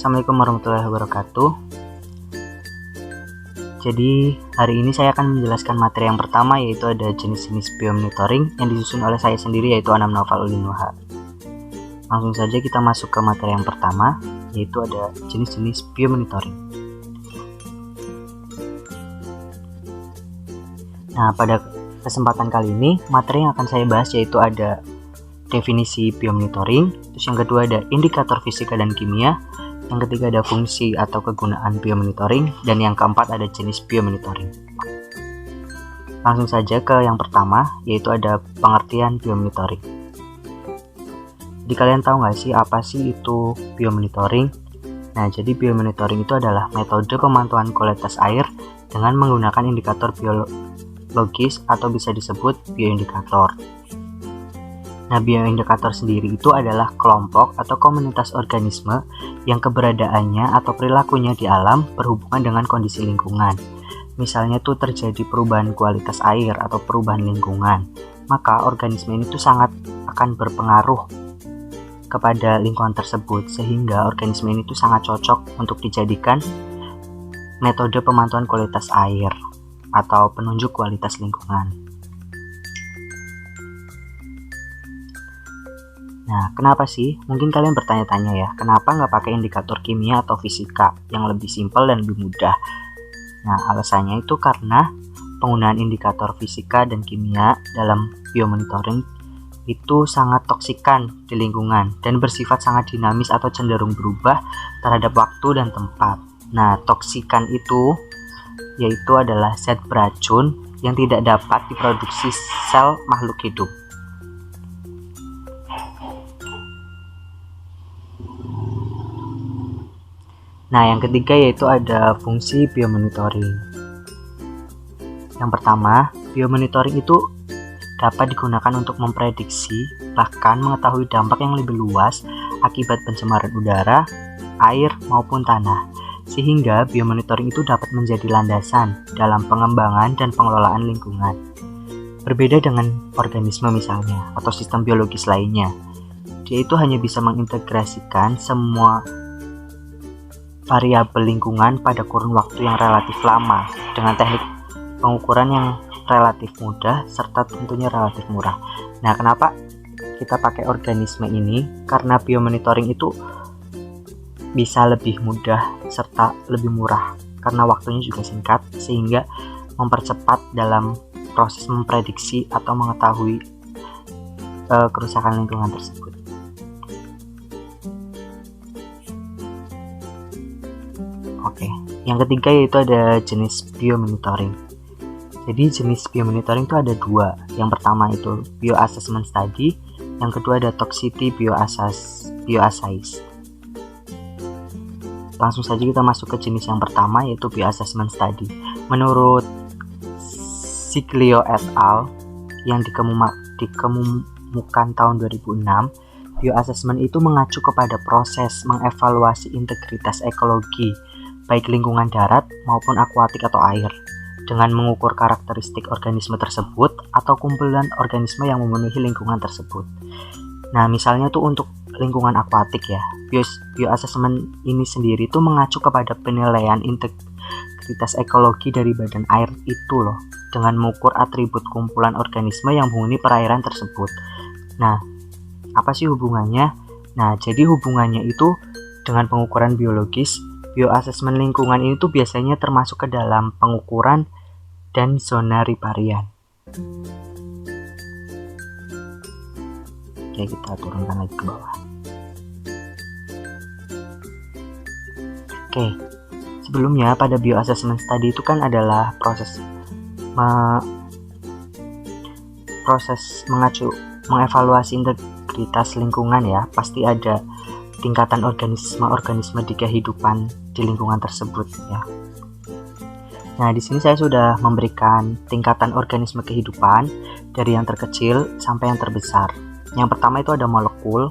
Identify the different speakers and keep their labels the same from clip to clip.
Speaker 1: Assalamualaikum warahmatullahi wabarakatuh. Jadi hari ini saya akan menjelaskan materi yang pertama, yaitu ada jenis-jenis biomonitoring yang disusun oleh saya sendiri, yaitu Anam Naufal Ulin Nuha. Langsung saja kita masuk ke materi yang pertama, yaitu ada jenis-jenis biomonitoring. Nah, pada kesempatan kali ini materi yang akan saya bahas yaitu ada definisi biomonitoring, terus yang kedua ada indikator fisika dan kimia, yang ketiga ada fungsi atau kegunaan biomonitoring, dan yang keempat ada jenis biomonitoring. Langsung saja ke yang pertama, yaitu ada pengertian biomonitoring. Jadi kalian tahu nggak sih apa sih itu biomonitoring? Nah, jadi biomonitoring itu adalah metode pemantauan kualitas air dengan menggunakan indikator biologis atau bisa disebut bioindikator. Nah, bioindikator sendiri itu adalah kelompok atau komunitas organisme yang keberadaannya atau perilakunya di alam berhubungan dengan kondisi lingkungan. Misalnya tuh terjadi perubahan kualitas air atau perubahan lingkungan, maka organisme ini tuh sangat akan berpengaruh kepada lingkungan tersebut, sehingga organisme ini tuh sangat cocok untuk dijadikan metode pemantauan kualitas air atau penunjuk kualitas lingkungan. Nah, kenapa sih? Mungkin kalian bertanya-tanya ya, kenapa nggak pakai indikator kimia atau fisika yang lebih simpel dan lebih mudah? Nah, alasannya itu karena penggunaan indikator fisika dan kimia dalam biomonitoring itu sangat toksikan di lingkungan dan bersifat sangat dinamis atau cenderung berubah terhadap waktu dan tempat. Nah, toksikan itu yaitu adalah zat beracun yang tidak dapat diproduksi sel makhluk hidup. Nah, yang ketiga yaitu ada fungsi biomonitoring. Yang pertama, biomonitoring itu dapat digunakan untuk memprediksi, bahkan mengetahui dampak yang lebih luas akibat pencemaran udara, air, maupun tanah. Sehingga biomonitoring itu dapat menjadi landasan dalam pengembangan dan pengelolaan lingkungan. Berbeda dengan organisme misalnya, atau sistem biologis lainnya. Dia itu hanya bisa mengintegrasikan semua variabel lingkungan pada kurun waktu yang relatif lama dengan teknik pengukuran yang relatif mudah serta tentunya relatif murah. Nah, kenapa kita pakai organisme ini? Karena biomonitoring itu bisa lebih mudah serta lebih murah karena waktunya juga singkat, sehingga mempercepat dalam proses memprediksi atau mengetahui kerusakan lingkungan tersebut. Oke, yang ketiga yaitu ada jenis biomonitoring. Jadi jenis biomonitoring itu ada dua. Yang pertama itu bioassessment study, yang kedua ada toxicity bioassay. Langsung saja kita masuk ke jenis yang pertama yaitu bioassessment study. Menurut Siglio et al. Yang dikemukakan tahun 2006, bioassessment itu mengacu kepada proses mengevaluasi integritas ekologi baik lingkungan darat maupun akuatik atau air, dengan mengukur karakteristik organisme tersebut atau kumpulan organisme yang memenuhi lingkungan tersebut. Nah, misalnya tuh untuk lingkungan akuatik ya, bioassessment ini sendiri tuh mengacu kepada penilaian integritas ekologi dari badan air itu loh, dengan mengukur atribut kumpulan organisme yang menghuni perairan tersebut. Nah, apa sih hubungannya? Nah, jadi hubungannya itu dengan pengukuran biologis. Bioassessment lingkungan ini tuh biasanya termasuk ke dalam pengukuran dan zona riparian. Oke, kita turunkan lagi ke bawah. Oke, sebelumnya pada bioassessment study itu kan adalah proses mengevaluasi integritas lingkungan ya. Pasti ada tingkatan organisme di kehidupan di lingkungan tersebut ya. Nah, di sini saya sudah memberikan tingkatan organisme kehidupan dari yang terkecil sampai yang terbesar. Yang pertama itu ada molekul,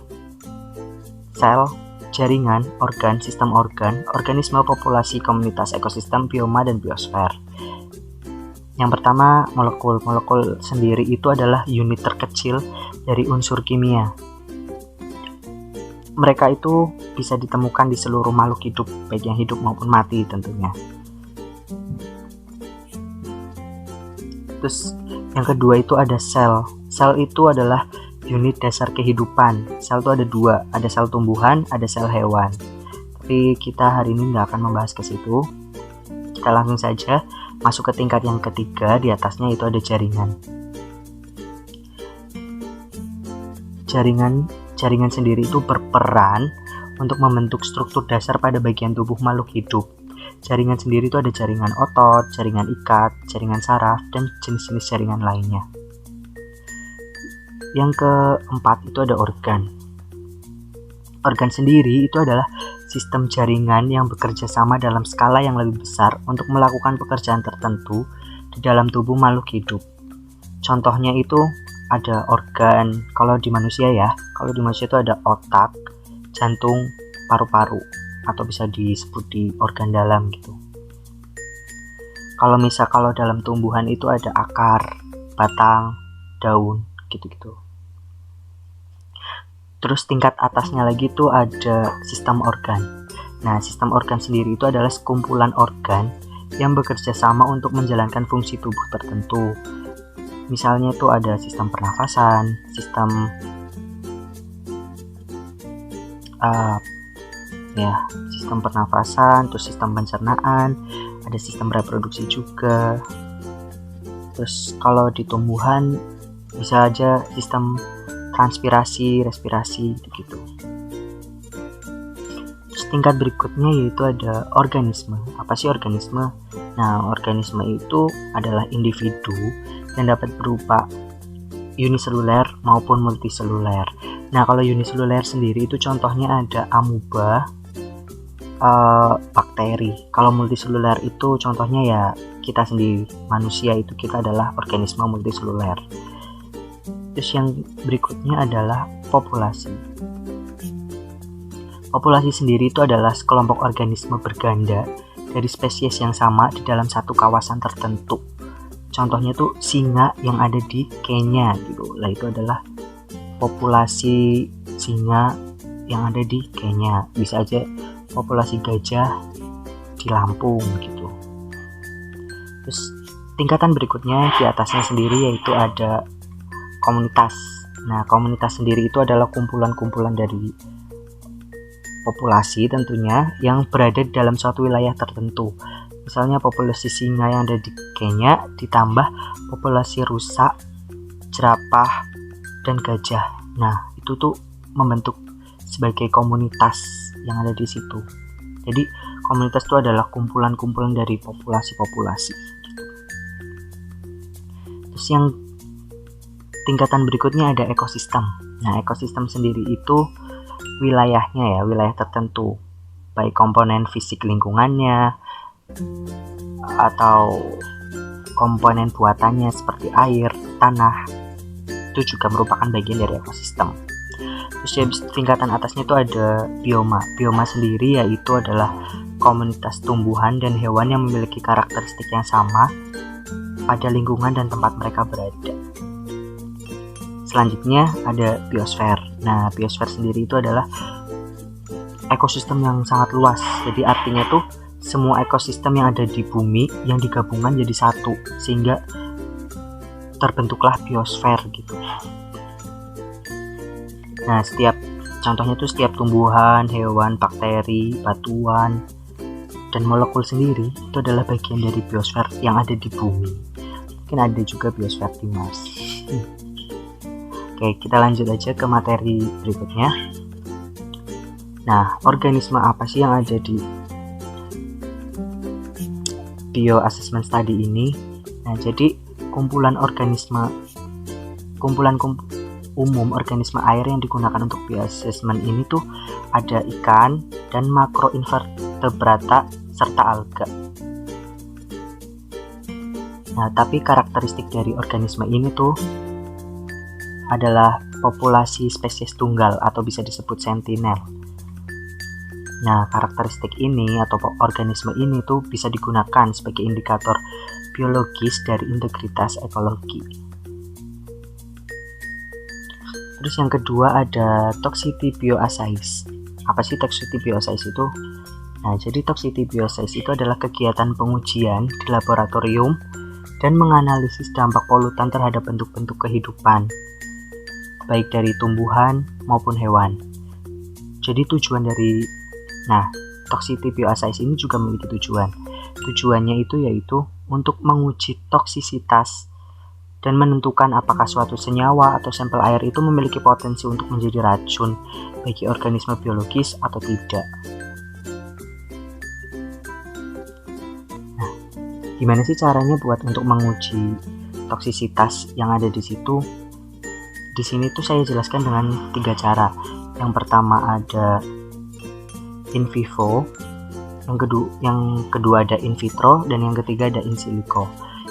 Speaker 1: sel, jaringan, organ, sistem organ, organisme, populasi, komunitas, ekosistem, bioma, dan biosfer. Yang pertama molekul. Molekul sendiri itu adalah unit terkecil dari unsur kimia. mereka itu bisa ditemukan di seluruh makhluk hidup, baik yang hidup maupun mati tentunya. Terus yang kedua itu ada sel. Sel itu adalah unit dasar kehidupan. Sel itu ada dua, ada sel tumbuhan, ada sel hewan. Tapi kita hari ini nggak akan membahas ke situ. Kita langsung saja masuk ke tingkat yang ketiga. Di atasnya itu ada jaringan. Jaringan sendiri itu berperan untuk membentuk struktur dasar pada bagian tubuh makhluk hidup. Jaringan sendiri itu ada jaringan otot, jaringan ikat, jaringan saraf, dan jenis-jenis jaringan lainnya. Yang keempat itu ada organ. Organ sendiri itu adalah sistem jaringan yang bekerja sama dalam skala yang lebih besar untuk melakukan pekerjaan tertentu di dalam tubuh makhluk hidup. Contohnya itu ada organ, kalau di manusia itu ada otak, jantung, paru-paru, atau bisa disebut di organ dalam gitu. Kalau dalam tumbuhan itu ada akar, batang, daun, gitu-gitu. Terus tingkat atasnya lagi itu ada sistem organ. Nah, sistem organ sendiri itu adalah sekumpulan organ yang bekerja sama untuk menjalankan fungsi tubuh tertentu. Misalnya itu ada sistem pernafasan, sistem pernafasan, terus sistem pencernaan, ada sistem reproduksi juga. Terus kalau di tumbuhan bisa aja sistem transpirasi, respirasi gitu. Terus tingkat berikutnya yaitu ada organisme. Apa sih organisme? Nah, organisme itu adalah individu yang dapat berupa uniseluler maupun multiseluler. Nah, kalau uniseluler sendiri itu contohnya ada amuba, bakteri. Kalau multiseluler itu contohnya ya kita sendiri, manusia itu kita adalah organisme multiseluler. Terus yang berikutnya adalah populasi. Populasi sendiri itu adalah sekelompok organisme berganda dari spesies yang sama di dalam satu kawasan tertentu. Contohnya tuh singa yang ada di Kenya gitu. Lah itu adalah populasi singa yang ada di Kenya. Bisa aja populasi gajah di Lampung gitu. Terus tingkatan berikutnya di atasnya sendiri yaitu ada komunitas. Nah, komunitas sendiri itu adalah kumpulan-kumpulan dari populasi tentunya yang berada dalam suatu wilayah tertentu. Misalnya populasi singa yang ada di Kenya ditambah populasi rusa, jerapah, dan gajah. Nah, itu tuh membentuk sebagai komunitas yang ada di situ. Jadi, komunitas itu adalah kumpulan-kumpulan dari populasi-populasi. Gitu. Terus yang tingkatan berikutnya ada ekosistem. Nah, ekosistem sendiri itu wilayahnya wilayah tertentu. Baik komponen fisik lingkungannya, atau komponen buatannya seperti air, tanah, itu juga merupakan bagian dari ekosistem. Terus ya, tingkatan atasnya itu ada bioma. Bioma sendiri yaitu adalah komunitas tumbuhan dan hewan yang memiliki karakteristik yang sama pada lingkungan dan tempat mereka berada. Selanjutnya ada biosfer. Nah, biosfer sendiri itu adalah ekosistem yang sangat luas. Jadi artinya tuh semua ekosistem yang ada di bumi yang digabungkan jadi satu, sehingga terbentuklah biosfer gitu. Nah, contohnya tuh setiap tumbuhan, hewan, bakteri, batuan, dan molekul sendiri itu adalah bagian dari biosfer yang ada di bumi. Mungkin ada juga biosfer di Mars. Oke, kita lanjut aja ke materi berikutnya. Nah, organisme apa sih yang ada di bioassessment study ini? Nah, jadi kumpulan umum organisme air yang digunakan untuk bioassessment ini tuh ada ikan dan makroinvertebrata serta alga. Nah, tapi karakteristik dari organisme ini tuh adalah populasi spesies tunggal atau bisa disebut sentinel. Nah, karakteristik ini atau organisme ini tuh bisa digunakan sebagai indikator biologis dari integritas ekologi. Terus yang kedua ada toxicity bioassays. Apa sih toxicity bioassays itu? Nah, jadi toxicity bioassays itu adalah kegiatan pengujian di laboratorium dan menganalisis dampak polutan terhadap bentuk-bentuk kehidupan, baik dari tumbuhan maupun hewan. Jadi toxicity bioassays ini juga memiliki tujuan. Tujuannya itu yaitu untuk menguji toksisitas dan menentukan apakah suatu senyawa atau sampel air itu memiliki potensi untuk menjadi racun bagi organisme biologis atau tidak. Nah, gimana sih caranya buat untuk menguji toksisitas yang ada di situ? Di sini tuh saya jelaskan dengan 3 cara. Yang pertama ada in vivo, yang kedua ada in vitro, dan yang ketiga ada in silico.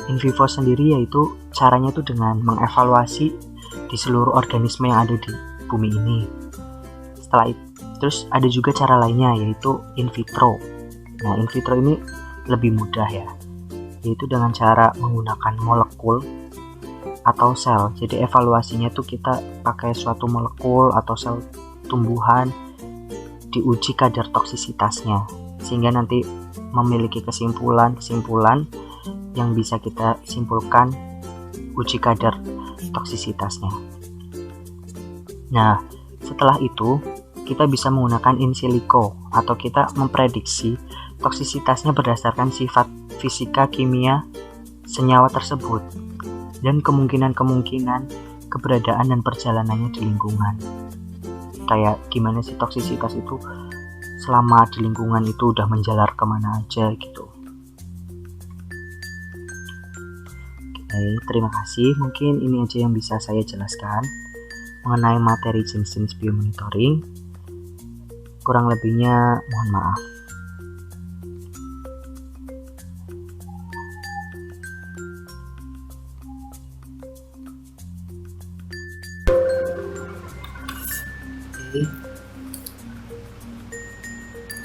Speaker 1: In vivo sendiri yaitu caranya tuh dengan mengevaluasi di seluruh organisme yang ada di bumi ini. Setelah itu, terus ada juga cara lainnya yaitu in vitro. Nah, in vitro ini lebih mudah ya, yaitu dengan cara menggunakan molekul atau sel. Jadi evaluasinya tuh kita pakai suatu molekul atau sel tumbuhan, diuji kadar toksisitasnya, sehingga nanti memiliki kesimpulan yang bisa kita simpulkan uji kadar toksisitasnya. Nah, setelah itu kita bisa menggunakan in silico atau kita memprediksi toksisitasnya berdasarkan sifat fisika kimia senyawa tersebut dan kemungkinan keberadaan dan perjalanannya di lingkungan. Kayak gimana sih toksisitas itu selama di lingkungan itu udah menjalar kemana aja gitu. Oke, terima kasih. Mungkin ini aja yang bisa saya jelaskan mengenai materi jenis-jenis biomonitoring. Kurang lebihnya mohon maaf.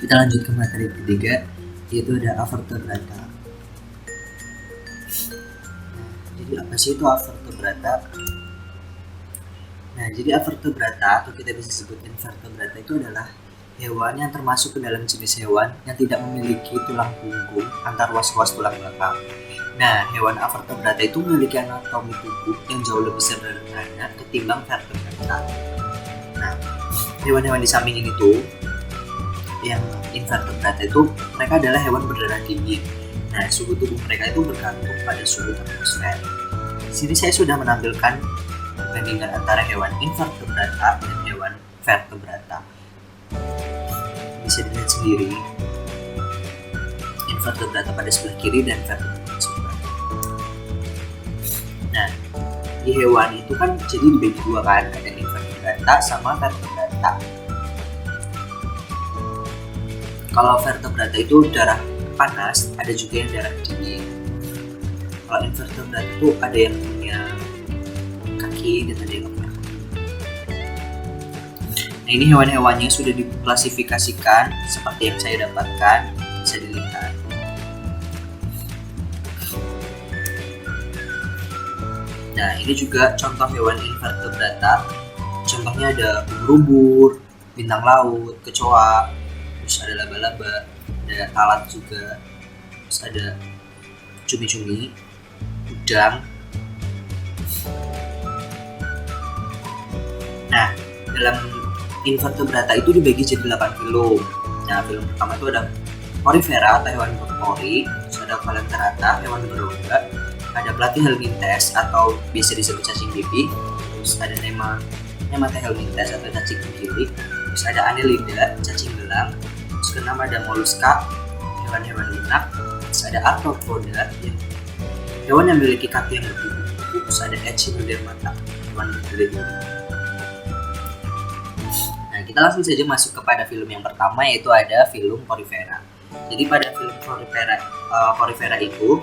Speaker 1: Kita lanjut ke materi ketiga, yaitu ada avertebrata. Jadi apa sih itu avertebrata? Nah, jadi avertebrata atau kita bisa sebut invertebrata itu adalah hewan yang termasuk ke dalam jenis hewan yang tidak memiliki tulang punggung antar ruas-ruas tulang belakang. Nah, hewan avertebrata itu memiliki anatomi tubuh yang jauh lebih sederhana ketimbang vertebrata. Nah, hewan-hewan di samping ini tuh yang invertebrata itu mereka adalah hewan berdarah dingin. Nah, suhu tubuh mereka itu bergantung pada suhu atmosfer. Di sini saya sudah menampilkan perbandingan antara hewan invertebrata dan hewan vertebrata. Bisa dilihat sendiri invertebrata pada sebelah kiri dan vertebrata sebelah kanan. Nah, di hewan itu kan jadi dibagi dua kan, ada invertebrata sama vertebrata. Kalau vertebrata itu darah panas, ada juga yang darah dingin. Kalau invertebrata itu ada yang punya kaki dan ada yang punya kaki. Nah, ini hewan-hewannya sudah diklasifikasikan seperti yang saya dapatkan, bisa dilihat. Nah, ini juga contoh hewan invertebrata. Contohnya ada ubur-ubur, bintang laut, kecoa, terus ada laba-laba, ada lalat juga, terus ada cumi-cumi, udang. Nah, dalam invertebrata itu dibagi jadi 8 film. Nah, film pertama itu ada porifera atau hewan berpori, terus ada coelenterata, hewan berrongga, ada platyhelminthes atau biasa disebut cacing pipih, terus ada nematelmintes atau cacing mengkilik, terus ada annelida, cacing gelang, terus keenam ada moluska, hewan-hewan lunak, terus ada arthropoda, hewan yang memiliki kaki yang berkuku, terus ada echinodermata, hewan berkulit. Nah, kita langsung saja masuk kepada film yang pertama, yaitu ada film porifera. Jadi pada film porifera itu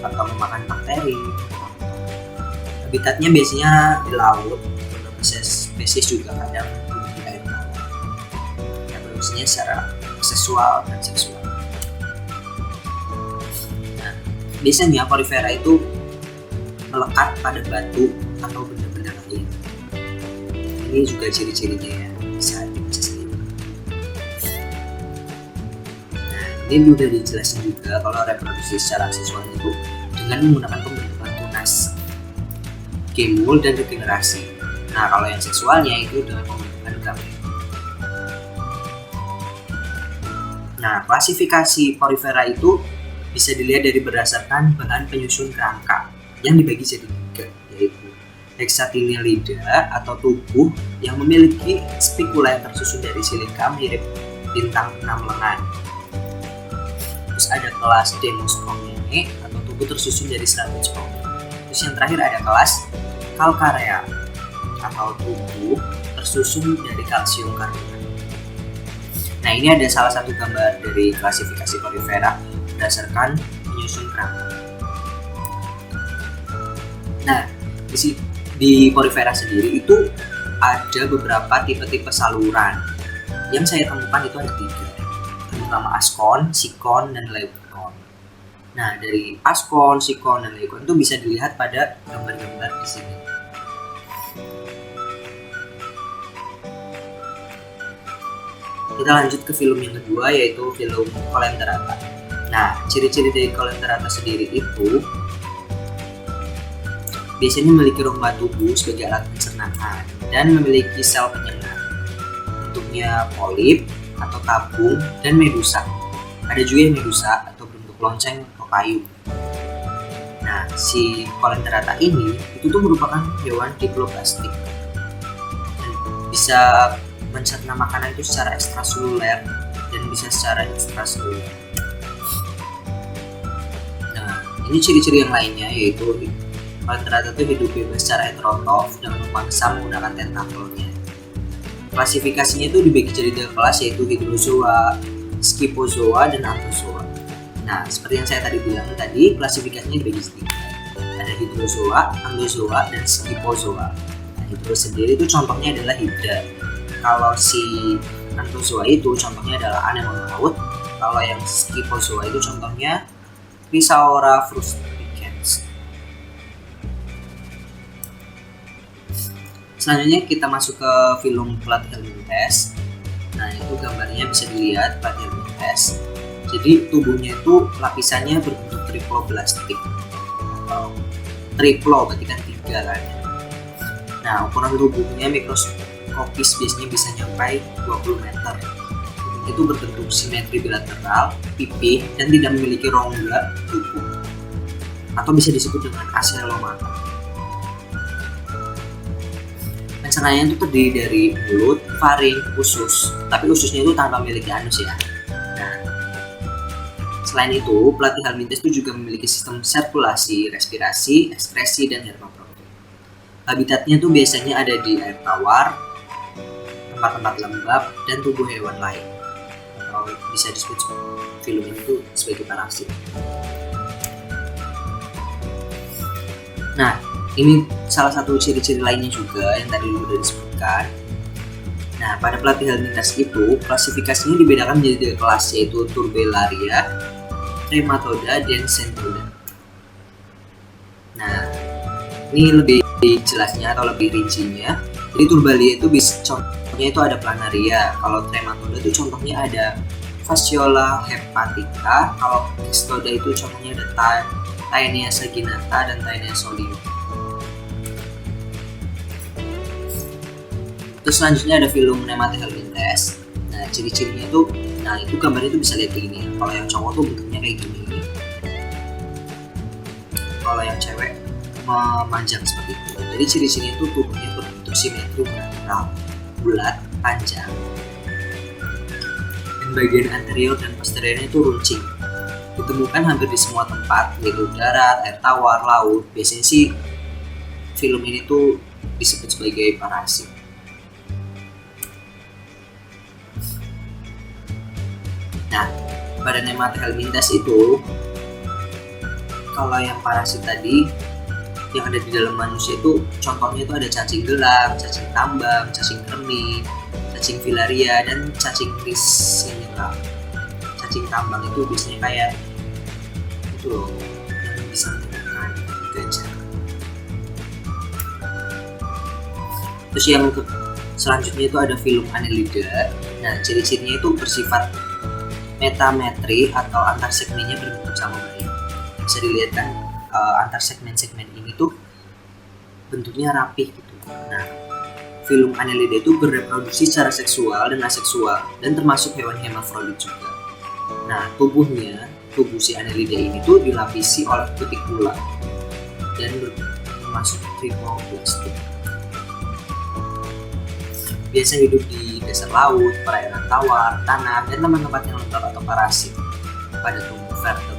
Speaker 1: atau memakan bakteri. Habitatnya biasanya di laut, beberapa spesies juga kadang di air bawah. Reproduksinya secara seksual dan seksual. Nah, biasanya porifera itu melekat pada batu atau benda-benda lain. Ini juga ciri-cirinya ya, bisa dibaca sendiri. Nah, ini udah dijelasin juga kalau reproduksi secara seksual itu dengan menggunakan pembentukan tunas, gemul, dan regenerasi. Nah, kalau yang seksualnya itu dengan pembentukan gamet. Nah, klasifikasi porifera itu bisa dilihat dari berdasarkan bahan penyusun kerangka yang dibagi jadi 3, yaitu hexatinellida atau tubuh yang memiliki spikula yang tersusun dari silika mirip bintang 6 lengan. Terus ada kelas Demosporinae atau tubuh tersusun dari serabut spong. Terus yang terakhir ada kelas Calcarea atau tubuh tersusun dari kalsium karbonat. Nah, ini ada salah satu gambar dari klasifikasi porifera berdasarkan penyusun kerangka. Nah, di porifera sendiri itu ada beberapa tipe-tipe saluran. Yang saya temukan itu ada 3, terutama askon, sikon, dan leukon. Nah, dari askon, sikon, dan leukon itu bisa dilihat pada gambar-gambar di sini. Kita lanjut ke film yang kedua, yaitu film Coelenterata. Nah, ciri-ciri dari Coelenterata sendiri itu biasanya memiliki rumah tubuh sebagai alat pencernaan dan memiliki sel penyengat. Bentuknya polip atau tabung dan medusa. Ada juga yang medusa atau bentuk lonceng atau kayu. Nah, si Coelenterata ini itu tuh merupakan hewan diploplastik dan bisa mencerna makanan itu secara ekstraseluler dan bisa secara intraseluler. Nah, ini ciri-ciri yang lainnya yaitu Coelenterata itu hidup bebas secara heterotrof dengan memangsa menggunakan tentakelnya. Klasifikasinya itu dibagi jadi 3 kelas, yaitu hydrozoa, scyphozoa, dan anthozoa. Nah, seperti yang saya tadi bilang tadi, klasifikasinya dibagi 3. Ada hydrozoa, anthozoa, dan scyphozoa. Nah, hydro sendiri itu contohnya adalah hidra. Kalau si anthozoa itu contohnya adalah anemon laut. Kalau yang scyphozoa itu contohnya Chrysaora frusticans. Selanjutnya kita masuk ke film Platyhelminthes. Nah, itu gambarnya bisa dilihat Platyhelminthes. Jadi tubuhnya itu lapisannya berbentuk triploblastik atau triplo, berarti kan 3 kan. Nah, ukuran tubuhnya mikroskopis, biasanya bisa nyampai 20 meter. Itu berbentuk simetri bilateral, pipih, dan tidak memiliki rongga tubuh, atau bisa disebut dengan acelomata. Pencernaan itu terdiri dari mulut, faring, usus, tapi ususnya itu tanpa memiliki anus ya. Nah, selain itu, Platyhelminthes itu juga memiliki sistem sirkulasi, respirasi, ekskresi, dan hermafrodit. Habitatnya itu biasanya ada di air tawar, tempat-tempat lembab, dan tubuh hewan lain. Atau bisa disebut film ini tuh sebagai parasit. Nah, ini salah satu ciri-ciri lainnya juga yang tadi sudah disebutkan. Nah, pada Platyhelminthes itu klasifikasinya dibedakan menjadi 3 kelas, yaitu Turbellaria, Trematoda, dan Centroda. Nah, ini lebih jelasnya atau lebih rincinya. Jadi Turbellaria itu contohnya itu ada Planaria. Kalau Trematoda itu contohnya ada Fasciola hepatica. Kalau Cestoda itu contohnya ada Taenia saginata dan Taenia solium. Terus selanjutnya ada film Nematyhelminthes. Nah, ciri-cirinya itu, itu gambarnya itu bisa lihat kayak gini. Kalau yang cowok tuh bentuknya kayak gini. Kalau yang cewek memanjang seperti itu. Jadi ciri-cirinya itu tubuhnya berbentuk simetri bilateral, bulat, panjang. Dan bagian anterior dan posteriornya itu runcing. Ditemukan hampir di semua tempat, yaitu darat, air tawar, laut. Biasanya sih film ini tuh disebut sebagai parasit. Nah, pada Nematyhelminthes itu kalau yang parasit tadi yang ada di dalam manusia itu contohnya itu ada cacing gelang, cacing tambang, cacing kremi, cacing filaria, dan cacing risinilla. Cacing tambang itu biasanya kayak itu loh, yang bisa menyebabkan gajah. Terus yang selanjutnya itu ada filum Annelida. Nah, ciri-cirinya itu bersifat metametri atau antar segmennya berbentuk sama baik. Bisa dilihat kan antar segmen-segmen ini tuh bentuknya rapih gitu. Nah, filum Annelida itu bereproduksi secara seksual dan aseksual dan termasuk hewan hermafrodit juga. Nah, tubuh si Annelida ini tuh dilapisi oleh kutikula dan termasuk triploblastik. Biasa hidup di dasar laut, perairan tawar, tanah, dan tempat-tempat yang lembab atau parasit pada tumbuh vertebrat.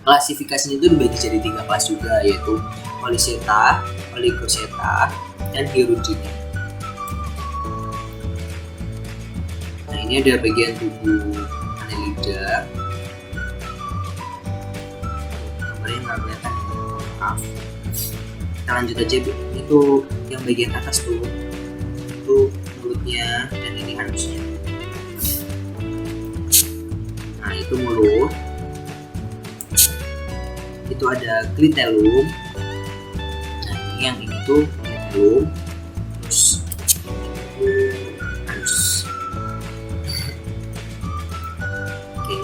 Speaker 1: Klasifikasinya itu dibagi jadi 3 kelas juga, yaitu Polychaeta, Oligochaeta, dan Hirudinea. Nah, ini ada bagian tubuh Annelida. Gambarnya nggak kelihatan ya, maaf. Kita lanjut aja, itu yang bagian atas tuh itu mulutnya dan ini anusnya. Nah, itu mulut. Itu ada klitelum. Nah, ini tuh klitelum. Terus itu anus. Oke.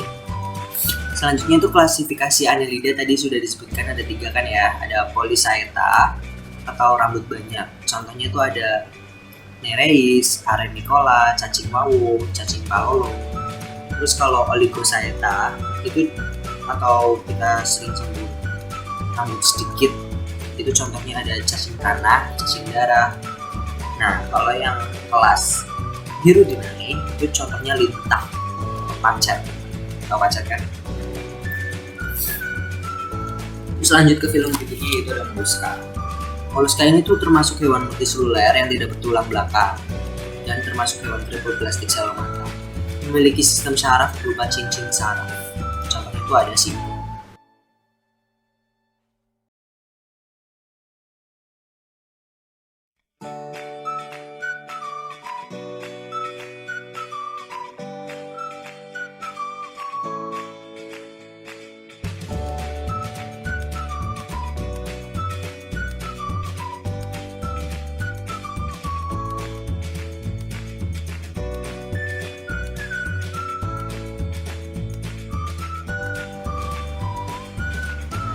Speaker 1: Selanjutnya itu klasifikasi Annelida tadi sudah disebutkan ada 3 kan ya. Ada Polychaeta atau rambut banyak. Contohnya itu ada Nereis, Arenicola, cacing pawung, cacing palolo. Terus kalau Oligochaeta itu atau kita sering sebut rambut sedikit, itu contohnya ada cacing tanah, cacing darah. Nah, kalau yang kelas Hirudinea itu contohnya lintah, pacet. Tahu pacet kan? Terus lanjut ke film berikutnya, yaitu ada Mollusca. Mollusca ini tuh termasuk hewan multiseluler yang tidak bertulang belakang dan termasuk hewan triploblastik salamata. Memiliki sistem saraf berupa cincin saraf. Contohnya itu ada simbol.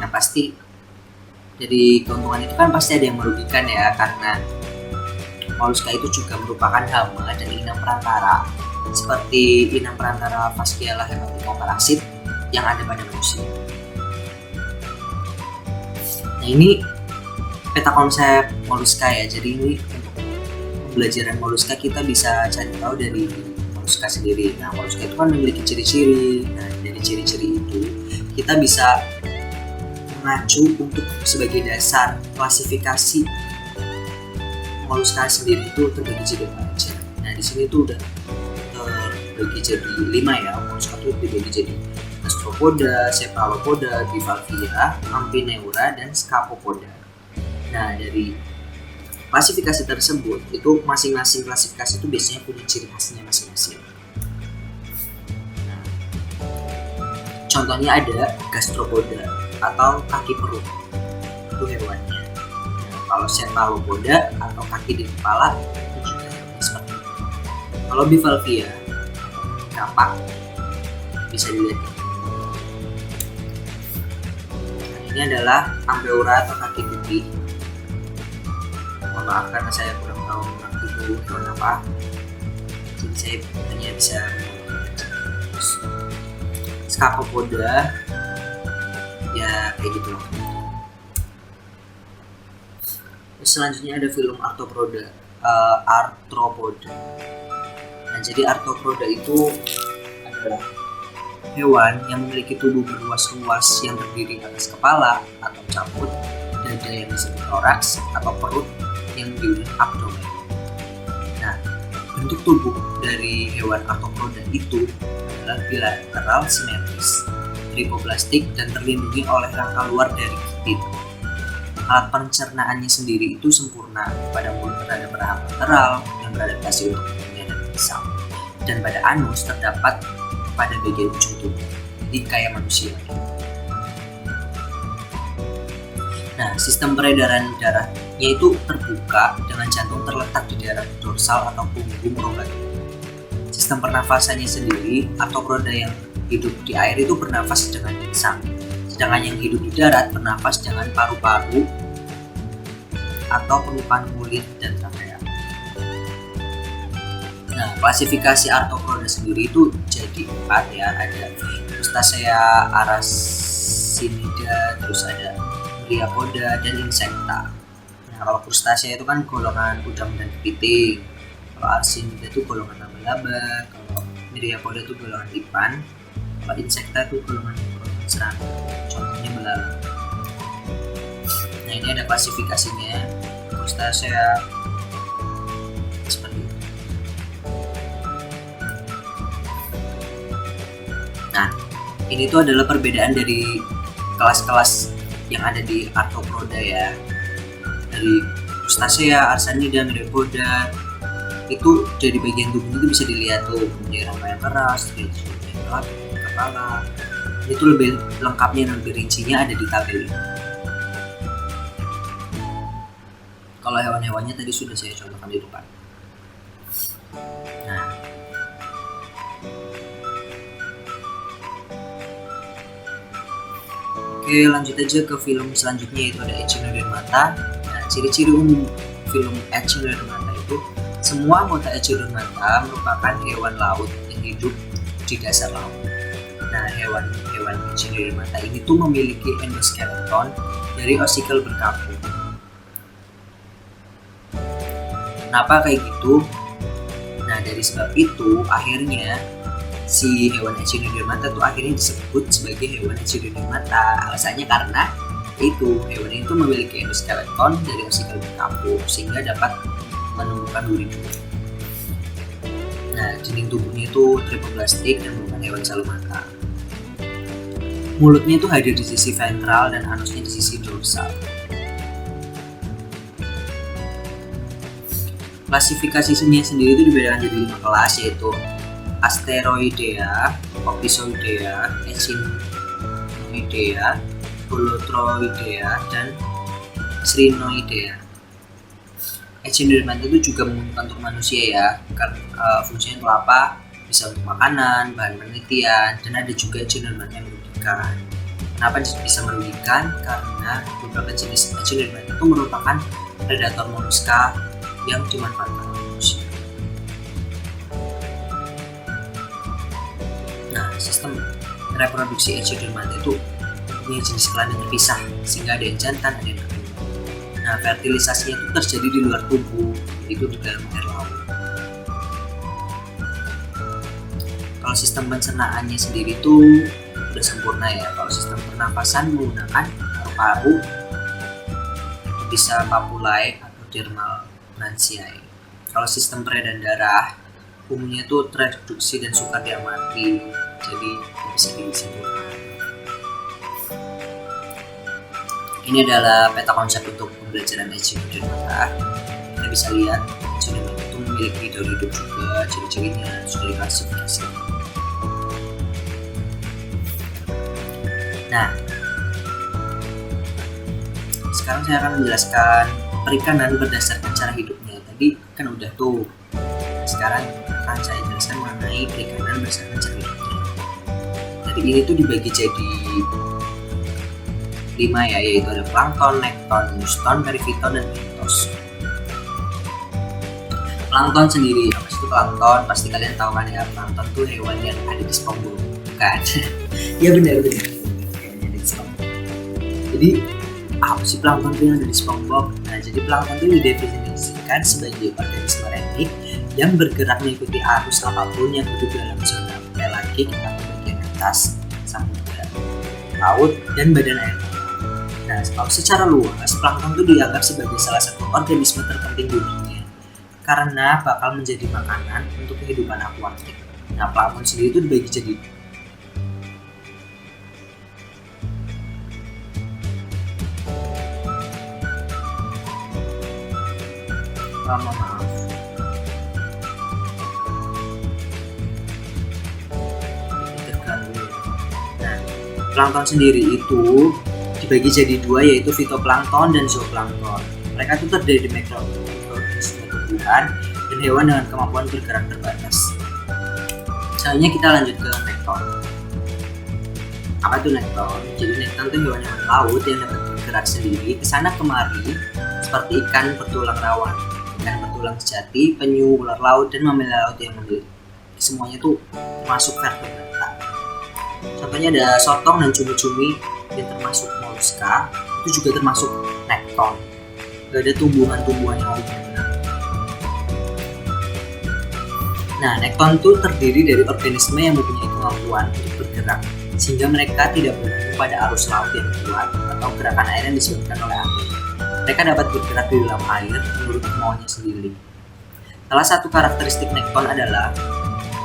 Speaker 1: Pasti jadi keuntungan itu kan pasti ada yang merugikan ya, karena Mollusca itu juga merupakan hama dan inang perantara seperti inang perantara Fasciella hematopoparasit yang ada pada manusia. Nah, ini peta konsep Mollusca ya. Jadi ini untuk pembelajaran Mollusca kita bisa cari tahu dari Mollusca sendiri. Nah, Mollusca itu kan memiliki ciri-ciri. Nah, dari ciri-ciri itu kita bisa mengacu untuk sebagai dasar klasifikasi Mollusca sendiri itu terbagi jadi apa aja. Nah, di sini tuh udah terbagi jadi 5 ya. Mollusca itu dibagi jadi Gastropoda, Cephalopoda, Bivalvia, Amphineura, dan Scapopoda. Nah, dari klasifikasi tersebut itu masing-masing klasifikasi itu biasanya punya ciri khasnya masing-masing. Nah, contohnya ada Gastropoda atau kaki perut, itu hewannya. Nah, kalau Cephalopoda atau kaki di kepala itu juga hewannya seperti itu. Kalau Bivalvia, kapak, bisa dilihat. Nah, ini adalah Ambeura atau kaki putih. Mohon maaf karena saya kurang tahu itu hewan apa, jadi saya hanya bisa Scapopoda ya kayak gitu loh. Terus selanjutnya ada film Arthropoda. Nah, jadi Arthropoda itu adalah hewan yang memiliki tubuh berluas-luas yang terdiri atas kepala atau caput, dada yang disebut thorax atau perut yang diulang abdomen. Nah, bentuk tubuh dari hewan Arthropoda itu adalah bilateral simetris, tripoplastik dan terlindungi oleh rangka luar dari kitin. Alat pencernaannya sendiri itu sempurna. Pada mulut terhadap rahang lateral yang beradaptasi untuk mengunyah dan pisang, dan pada anus terdapat pada bagian ujung tubuh, jadi kayak manusia. Nah, sistem peredaran darahnya itu terbuka dengan jantung terletak di daerah dorsal atau punggung rongga. Sistem pernafasannya sendiri atau roda yang hidup di air itu bernafas dengan insang, sedangkan yang hidup di darat bernafas dengan paru-paru atau permukaan kulit dan trachea. Nah, klasifikasi arthropoda sendiri itu jadi 4 ya, ada Crustacea, Arasinida, terus ada Myriapoda dan Insecta. Nah, kalau Crustacea itu kan golongan udang dan kepiting, kalau Arasinida itu golongan laba-laba, kalau Myriapoda itu golongan ikan, kalau Insecta itu golongan serangga, contohnya belalang. Nah, ini ada klasifikasinya. Crustacea seperti itu. Nah, ini tuh adalah perbedaan dari kelas-kelas yang ada di arthropoda ya. Dari Crustacea, Arasinida, Myriapoda itu dari bagian tubuh itu bisa dilihat tuh, punya rangka yang keras, kepala. Itu lebih lengkapnya dan lebih rincinya ada di tabel ini. Kalau hewan-hewannya tadi sudah saya contohkan di depan. Nah, oke, lanjut aja ke film selanjutnya, yaitu ada Echinodermata. Nah, ciri-ciri umum film Echinodermata itu semua anggota Echinodermata merupakan hewan laut yang hidup di dasar laut. Nah, hewan-hewan Echinodermata ini tuh memiliki endoskeleton dari osikel berkapur. Kenapa kayak gitu? Nah, dari sebab itu akhirnya si hewan Echinodermata tuh akhirnya disebut sebagai hewan Echinodermata. Alasannya karena itu hewan itu memiliki endoskeleton dari osikel berkapur sehingga dapat menemukan duri. Nah, dinding tubuhnya itu tripoplastik dan bukan hewan salumata. Mulutnya itu hadir di sisi ventral dan anusnya di sisi dorsal. Klasifikasinya sendiri itu dibedakan jadi 5 kelas, yaitu Asteroidea, Ophisoidea, Echinoidea, Holotroidea, dan Sirenoidea. Echinodermata itu juga memungkinkan untuk manusia ya, kan fungsinya untuk apa? Bisa untuk makanan, bahan penelitian, dan ada juga Echinodermata yang merugikan. Kenapa bisa merugikan? Karena beberapa jenis Echinodermata itu merupakan predator moluska yang dimanfaatkan manusia. Nah, sistem reproduksi Echinodermata itu punya jenis kelamin terpisah, sehingga ada yang jantan, ada yang betina. Nah, fertilisasinya itu terjadi di luar tubuh, itu di dalam air laut. Kalau sistem pencernaannya sendiri itu udah sempurna ya. Kalau sistem pernapasan menggunakan paru-paru, bisa papulae atau dermal branchiae. Kalau sistem peredaran darah umumnya itu terreduksi dan suka diamati, jadi bisa disimpulkan. Ini adalah peta konsep untuk pembelajaran Echinodermata. Kita bisa lihat Echinodermata itu memiliki daur hidup juga, ciri-cirinya sudah diklasifikasi. Nah, sekarang saya akan menjelaskan perikanan berdasarkan cara hidupnya. Tadi kan udah tuh. Sekarang akan saya jelaskan mengenai perikanan berdasarkan cara hidupnya. Jadi ini tuh dibagi jadi 5 ya, yaitu ada plankton, nekton, euston, perifiton, dan mitos. Plankton sendiri, apa itu plankton? Pasti kalian tahu kan ya, plankton tuh hewan yang ada di SpongeBob, bukan? Ya benar. Jadi apa sih plankton itu yang ada di SpongeBob? Nah, jadi plankton itu didefinisikan sebagai organisme rendik yang bergerak mengikuti arus apapun yang hidup dalam zona pelagik atau bagian atas samudra, laut, dan badan air. Nah, kalau secara luas, plankton itu dianggap sebagai salah satu organisme terpenting di dunia karena bakal menjadi makanan untuk kehidupan akuatik. Nah, plankton sendiri itu dibagi jadi Maaf. Terganggu. Nah, plankton sendiri itu dibagi jadi dua, yaitu fitoplankton dan zooplankton. Mereka itu terdiri dari mikroorganisme tumbuhan dan hewan dengan kemampuan bergerak terbatas. Selanjutnya kita lanjut ke nekton. Apa itu nekton? Jadi nekton itu hewan-hewan laut yang dapat bergerak sendiri kesana kemari seperti ikan bertulang rawan, ikan bertulang sejati, penyu, ular laut, dan mamil laut yang melilit. Semuanya itu termasuk vertebrata. Contohnya ada sotong dan cumi-cumi yang termasuk moluska, itu juga termasuk nekton. Gak ada tumbuhan-tumbuhan yang lain. Nah, nekton itu terdiri dari organisme yang mempunyai kemampuan untuk bergerak, sehingga mereka tidak bergantung pada arus laut yang kuat atau gerakan air yang disebabkan oleh angin. Mereka dapat bergerak di dalam air menurut kemauannya sendiri. Salah satu karakteristik nekton adalah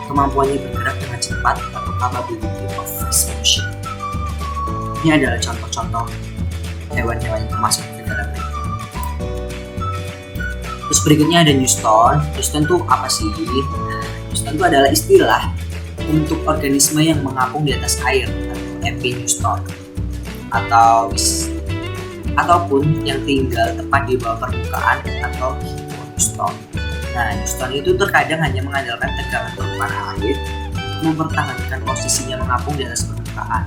Speaker 1: kemampuannya bergerak dengan cepat atau capability of fast motion. Ini adalah contoh-contoh hewan-hewan yang termasuk ke dalam nekton. Terus berikutnya ada Newton. Newton itu apa sih? Newton itu adalah istilah untuk organisme yang mengapung di atas air atau epinewton, ataupun yang tinggal tepat di bawah permukaan atau hyponewton. Nah, Newton itu terkadang hanya mengandalkan tegangan permukaan air untuk mempertahankan posisinya mengapung di atas permukaan.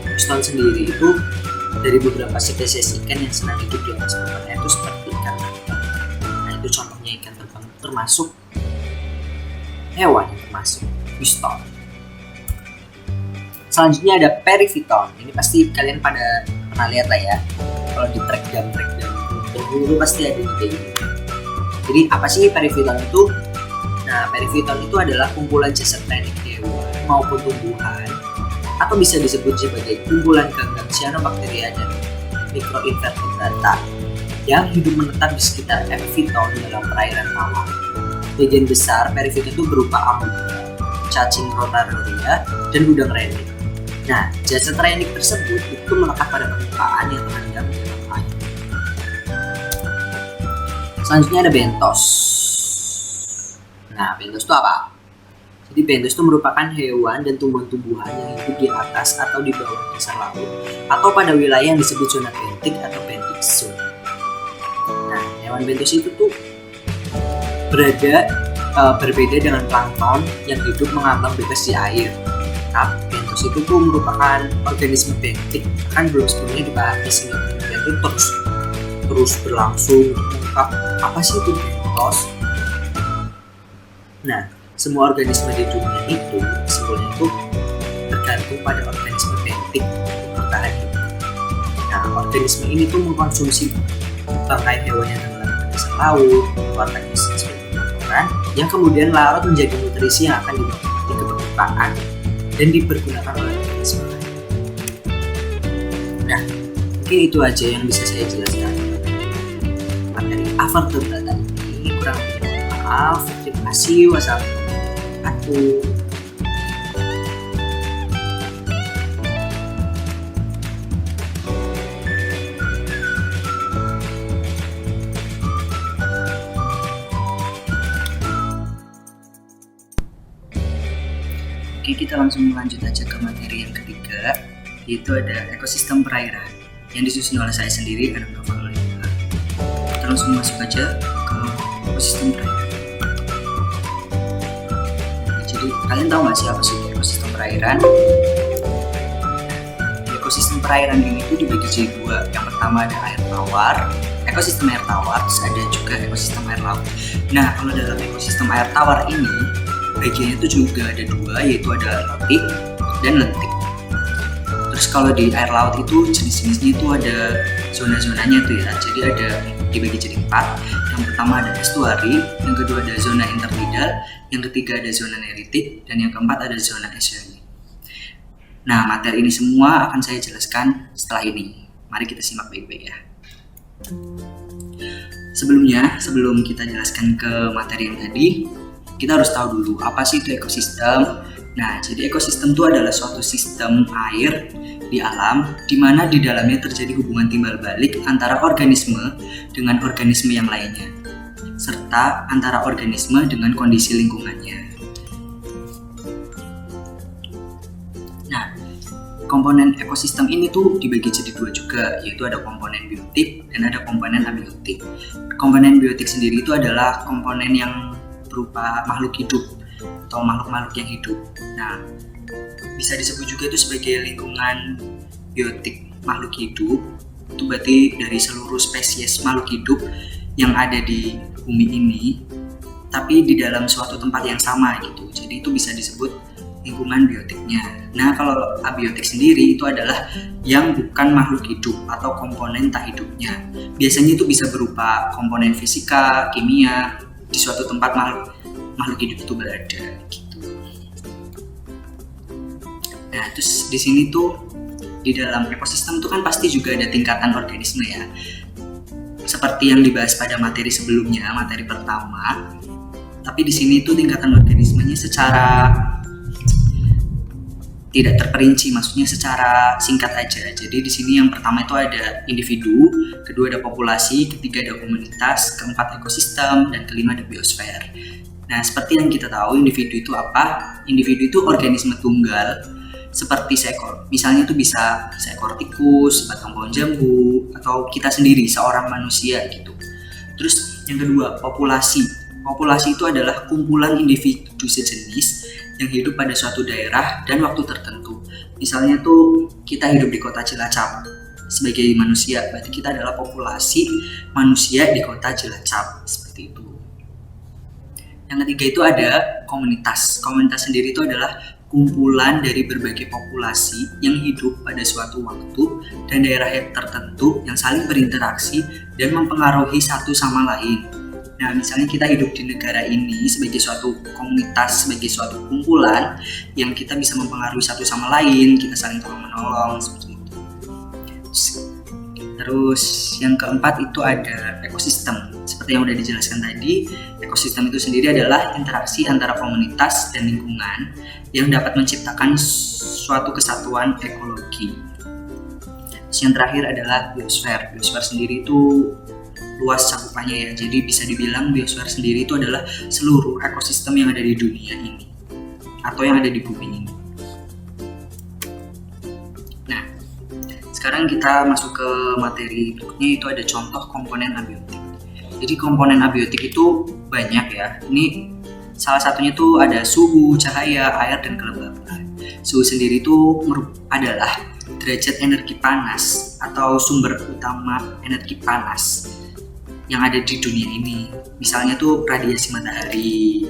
Speaker 1: Newton sendiri itu dari beberapa spesies ikan yang senang hidup di atas permukaan air itu seperti ikan terbang. Nah, itu contohnya ikan terbang termasuk hewan yang termasuk Newton. Selanjutnya ada perifiton. Ini pasti kalian pada pernah lihat lah ya. Kalau di trackdown dulu pasti ada ide ini. Jadi apa sih perifiton itu? Nah, perifiton itu adalah kumpulan jasad teknik hewan maupun tumbuhan, atau bisa disebut sebagai kumpulan ganggang cyanobacteria dan mikroinvertebrata yang hidup menetap di sekitar epifiton dalam perairan tawar. Bagian besar perifiton itu berupa amoeba, cacing rotaria, dan udang renik. Nah, jasad renik tersebut itu melekat pada permukaan yang terendam di dalam air. Selanjutnya ada bentos. Nah, bentos itu apa? Jadi bentos itu merupakan hewan dan tumbuhan-tumbuhan yang hidup di atas atau di bawah dasar laut atau pada wilayah yang disebut zona bentik atau bentic zone. Nah, hewan bentos itu tuh berbeda dengan plankton yang hidup mengambang bebas di air. Nah, bentos itu tuh merupakan organisme bentik, kan belum sebelumnya dibahas, sehingga penelitian itu terus berlangsung untuk mengungkap apa sih itu bentos. Nah, semua organisme di dunia itu sebetulnya itu tergantung pada organisme bentik untuk bertahan hidup. Nah, organisme ini tuh mengkonsumsi bangkai hewan yang tenggelam di dasar laut, mengeluarkan isi sebagai kotoran, yang kemudian larut menjadi nutrisi yang akan dibawa ke permukaan dan dipergunakan oleh organisme lain. Nah, mungkin itu aja yang bisa saya jelaskan materi vertebrata ini. Kurang lebih maaf. Terima kasih. Wassalamualaikum. Oke, kita langsung lanjut aja ke materi yang ketiga, yaitu ada ekosistem perairan yang disusun oleh saya sendiri, Adam Novalolima. Kita langsung masuk aja ke ekosistem perairan. Jadi kalian tahu nggak sih apa sih ekosistem perairan? Ekosistem perairan ini tuh dibagi jadi dua. Yang pertama ada air tawar, ekosistem air tawar, terus ada juga ekosistem air laut. Nah, kalau dalam ekosistem air tawar ini bagiannya itu juga ada dua, yaitu ada latik dan lentik. Terus kalau di air laut itu jenis-jenisnya itu ada zona-zonanya tuh ya. Jadi ada dibagi jadi 4. Yang pertama ada estuari, yang kedua ada zona intertidal, yang ketiga ada zona neritik, dan yang keempat ada zona estuari. Nah, materi ini semua akan saya jelaskan setelah ini. Mari kita simak baik-baik ya. Sebelum kita jelaskan ke materi yang tadi, kita harus tahu dulu apa sih itu ekosistem. Nah, jadi ekosistem itu adalah suatu sistem air di alam di mana di dalamnya terjadi hubungan timbal balik antara organisme dengan organisme yang lainnya. serta antara organisme dengan kondisi lingkungannya. Nah, komponen ekosistem ini tuh dibagi jadi dua juga, yaitu ada komponen biotik dan ada komponen abiotik. Komponen biotik sendiri itu adalah komponen yang berupa makhluk hidup atau makhluk-makhluk yang hidup. Nah, bisa disebut juga itu sebagai lingkungan biotik makhluk hidup. Itu berarti dari seluruh spesies makhluk hidup yang ada di bumi ini, tapi di dalam suatu tempat yang sama gitu. Jadi itu bisa disebut lingkungan biotiknya. Nah, kalau abiotik sendiri itu adalah yang bukan makhluk hidup atau komponen tak hidupnya. Biasanya itu bisa berupa komponen fisika, kimia di suatu tempat makhluk hidup itu berada gitu. Nah, terus di sini tuh di dalam ekosistem itu kan pasti juga ada tingkatan organisme ya. Seperti yang dibahas pada materi sebelumnya, materi pertama. Tapi di sini tuh tingkatan organismenya secara tidak terperinci, maksudnya secara singkat aja. Jadi di sini yang pertama itu ada individu, kedua ada populasi, ketiga ada komunitas, keempat ekosistem, dan kelima ada biosfer. Nah, seperti yang kita tahu, individu itu apa? Individu itu organisme tunggal seperti seekor. Misalnya itu bisa seekor tikus, batang pohon jambu, atau kita sendiri, seorang manusia gitu. Terus yang kedua, populasi. Populasi itu adalah kumpulan individu sejenis yang hidup pada suatu daerah dan waktu tertentu. Misalnya tuh kita hidup di kota Cilacap sebagai manusia, berarti kita adalah populasi manusia di kota Cilacap, seperti itu. Yang ketiga itu ada komunitas. Komunitas sendiri itu adalah kumpulan dari berbagai populasi yang hidup pada suatu waktu dan daerah tertentu yang saling berinteraksi dan mempengaruhi satu sama lain. Nah, misalnya kita hidup di negara ini sebagai suatu komunitas, sebagai suatu kumpulan yang kita bisa mempengaruhi satu sama lain, kita saling tolong-menolong, seperti itu. Terus yang keempat itu ada ekosistem. Seperti yang sudah dijelaskan tadi, ekosistem itu sendiri adalah interaksi antara komunitas dan lingkungan yang dapat menciptakan suatu kesatuan ekologi. Terus yang terakhir adalah biosfer. Biosfer sendiri itu luas cakupannya ya, jadi bisa dibilang biosfer sendiri itu adalah seluruh ekosistem yang ada di dunia ini atau yang ada di bumi ini. Nah, sekarang kita masuk ke materi berikutnya, itu ada contoh komponen abiotik. Jadi komponen abiotik itu banyak ya. Ini salah satunya itu ada suhu, cahaya, air, dan kelembapan. Suhu sendiri itu adalah derajat energi panas atau sumber utama energi panas yang ada di dunia ini. Misalnya tuh radiasi matahari,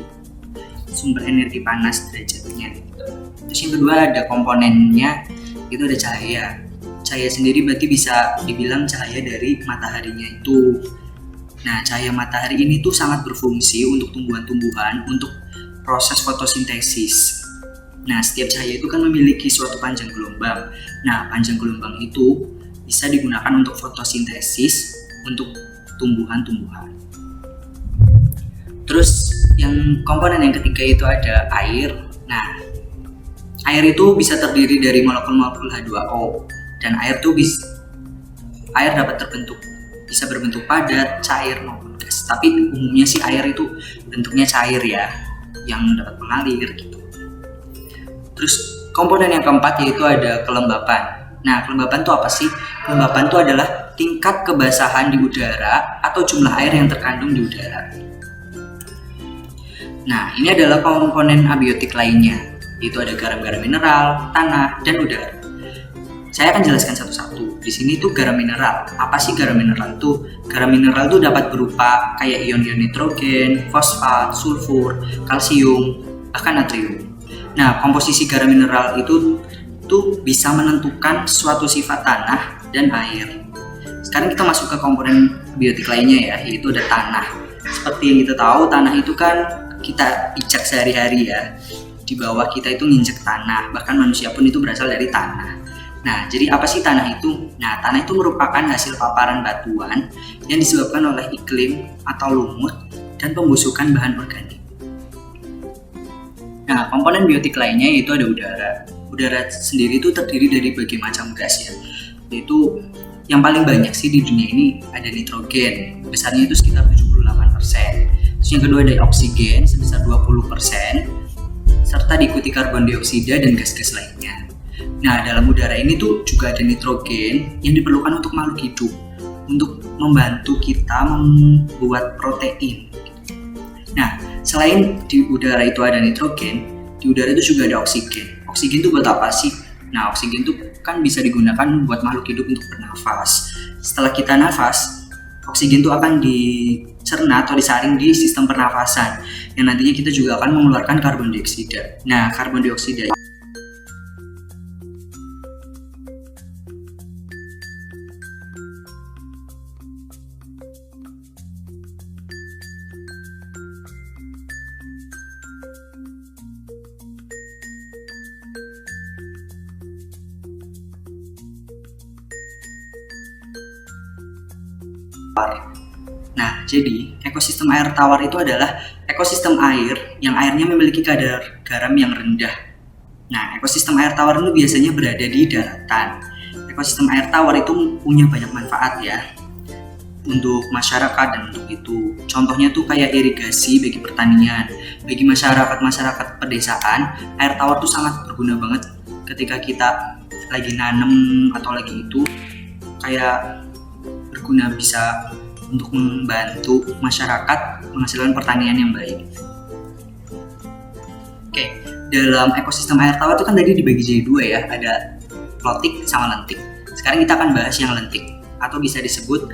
Speaker 1: sumber energi panas derajatnya. Terus yang kedua ada komponennya, itu ada cahaya. Cahaya sendiri berarti bisa dibilang cahaya dari mataharinya itu. Nah, cahaya matahari ini tuh sangat berfungsi untuk tumbuhan-tumbuhan untuk proses fotosintesis. Nah, setiap cahaya itu kan memiliki suatu panjang gelombang. Nah, panjang gelombang itu bisa digunakan untuk fotosintesis untuk tumbuhan-tumbuhan. Terus yang komponen yang ketiga itu ada air. Nah, air itu bisa terdiri dari molekul-molekul H2O, dan air dapat bisa berbentuk padat, cair maupun gas. Tapi umumnya sih air itu bentuknya cair ya, yang dapat mengalir gitu. Terus komponen yang keempat yaitu ada kelembapan. Nah, kelembapan itu apa sih? Kelembapan itu adalah tingkat kebasahan di udara atau jumlah air yang terkandung di udara. Nah, ini adalah komponen abiotik lainnya, yaitu ada garam-garam mineral, tanah, dan udara. Saya akan jelaskan satu-satu. Di sini tuh garam mineral. Apa sih garam mineral itu? Garam mineral itu dapat berupa kayak ion-ion nitrogen, fosfat, sulfur, kalsium, bahkan natrium. Nah, komposisi garam mineral itu tuh bisa menentukan suatu sifat tanah dan air. Sekarang kita masuk ke komponen biotik lainnya ya, yaitu ada tanah. Seperti yang kita tahu, tanah itu kan kita pijak sehari-hari ya. Di bawah kita itu nginjek tanah, bahkan manusia pun itu berasal dari tanah. Nah, jadi apa sih tanah itu? Nah, tanah itu merupakan hasil paparan batuan yang disebabkan oleh iklim atau lumut dan pembusukan bahan organik. Nah, komponen biotik lainnya yaitu ada udara. Udara sendiri itu terdiri dari berbagai macam gas ya, yaitu
Speaker 2: yang paling banyak sih di dunia ini ada nitrogen, besarnya itu sekitar 78%. Terus yang kedua ada oksigen sebesar 20%, serta diikuti karbon dioksida dan gas-gas lainnya. Nah, dalam udara ini tuh juga ada nitrogen yang diperlukan untuk makhluk hidup, untuk membantu kita membuat protein. Nah, selain di udara itu ada nitrogen, di udara itu juga ada oksigen. Oksigen itu buat apa sih? Nah, oksigen itu kan bisa digunakan buat makhluk hidup untuk bernafas. Setelah kita nafas, oksigen itu akan dicerna atau disaring di sistem pernafasan, yang nantinya kita juga akan mengeluarkan karbon dioksida. Nah, karbon dioksida Nah, jadi ekosistem air tawar itu adalah ekosistem air yang airnya memiliki kadar garam yang rendah. Nah, ekosistem air tawar itu biasanya berada di daratan. Ekosistem air tawar itu punya banyak manfaat ya untuk masyarakat dan untuk itu. Contohnya tuh kayak irigasi bagi pertanian, bagi masyarakat pedesaan, air tawar tuh sangat berguna banget ketika kita lagi nanem atau lagi itu, kayak berguna bisa untuk membantu masyarakat menghasilkan pertanian yang baik. Oke, dalam ekosistem air tawar itu kan tadi dibagi jadi dua ya, ada lotik sama lentik. Sekarang kita akan bahas yang lentik atau bisa disebut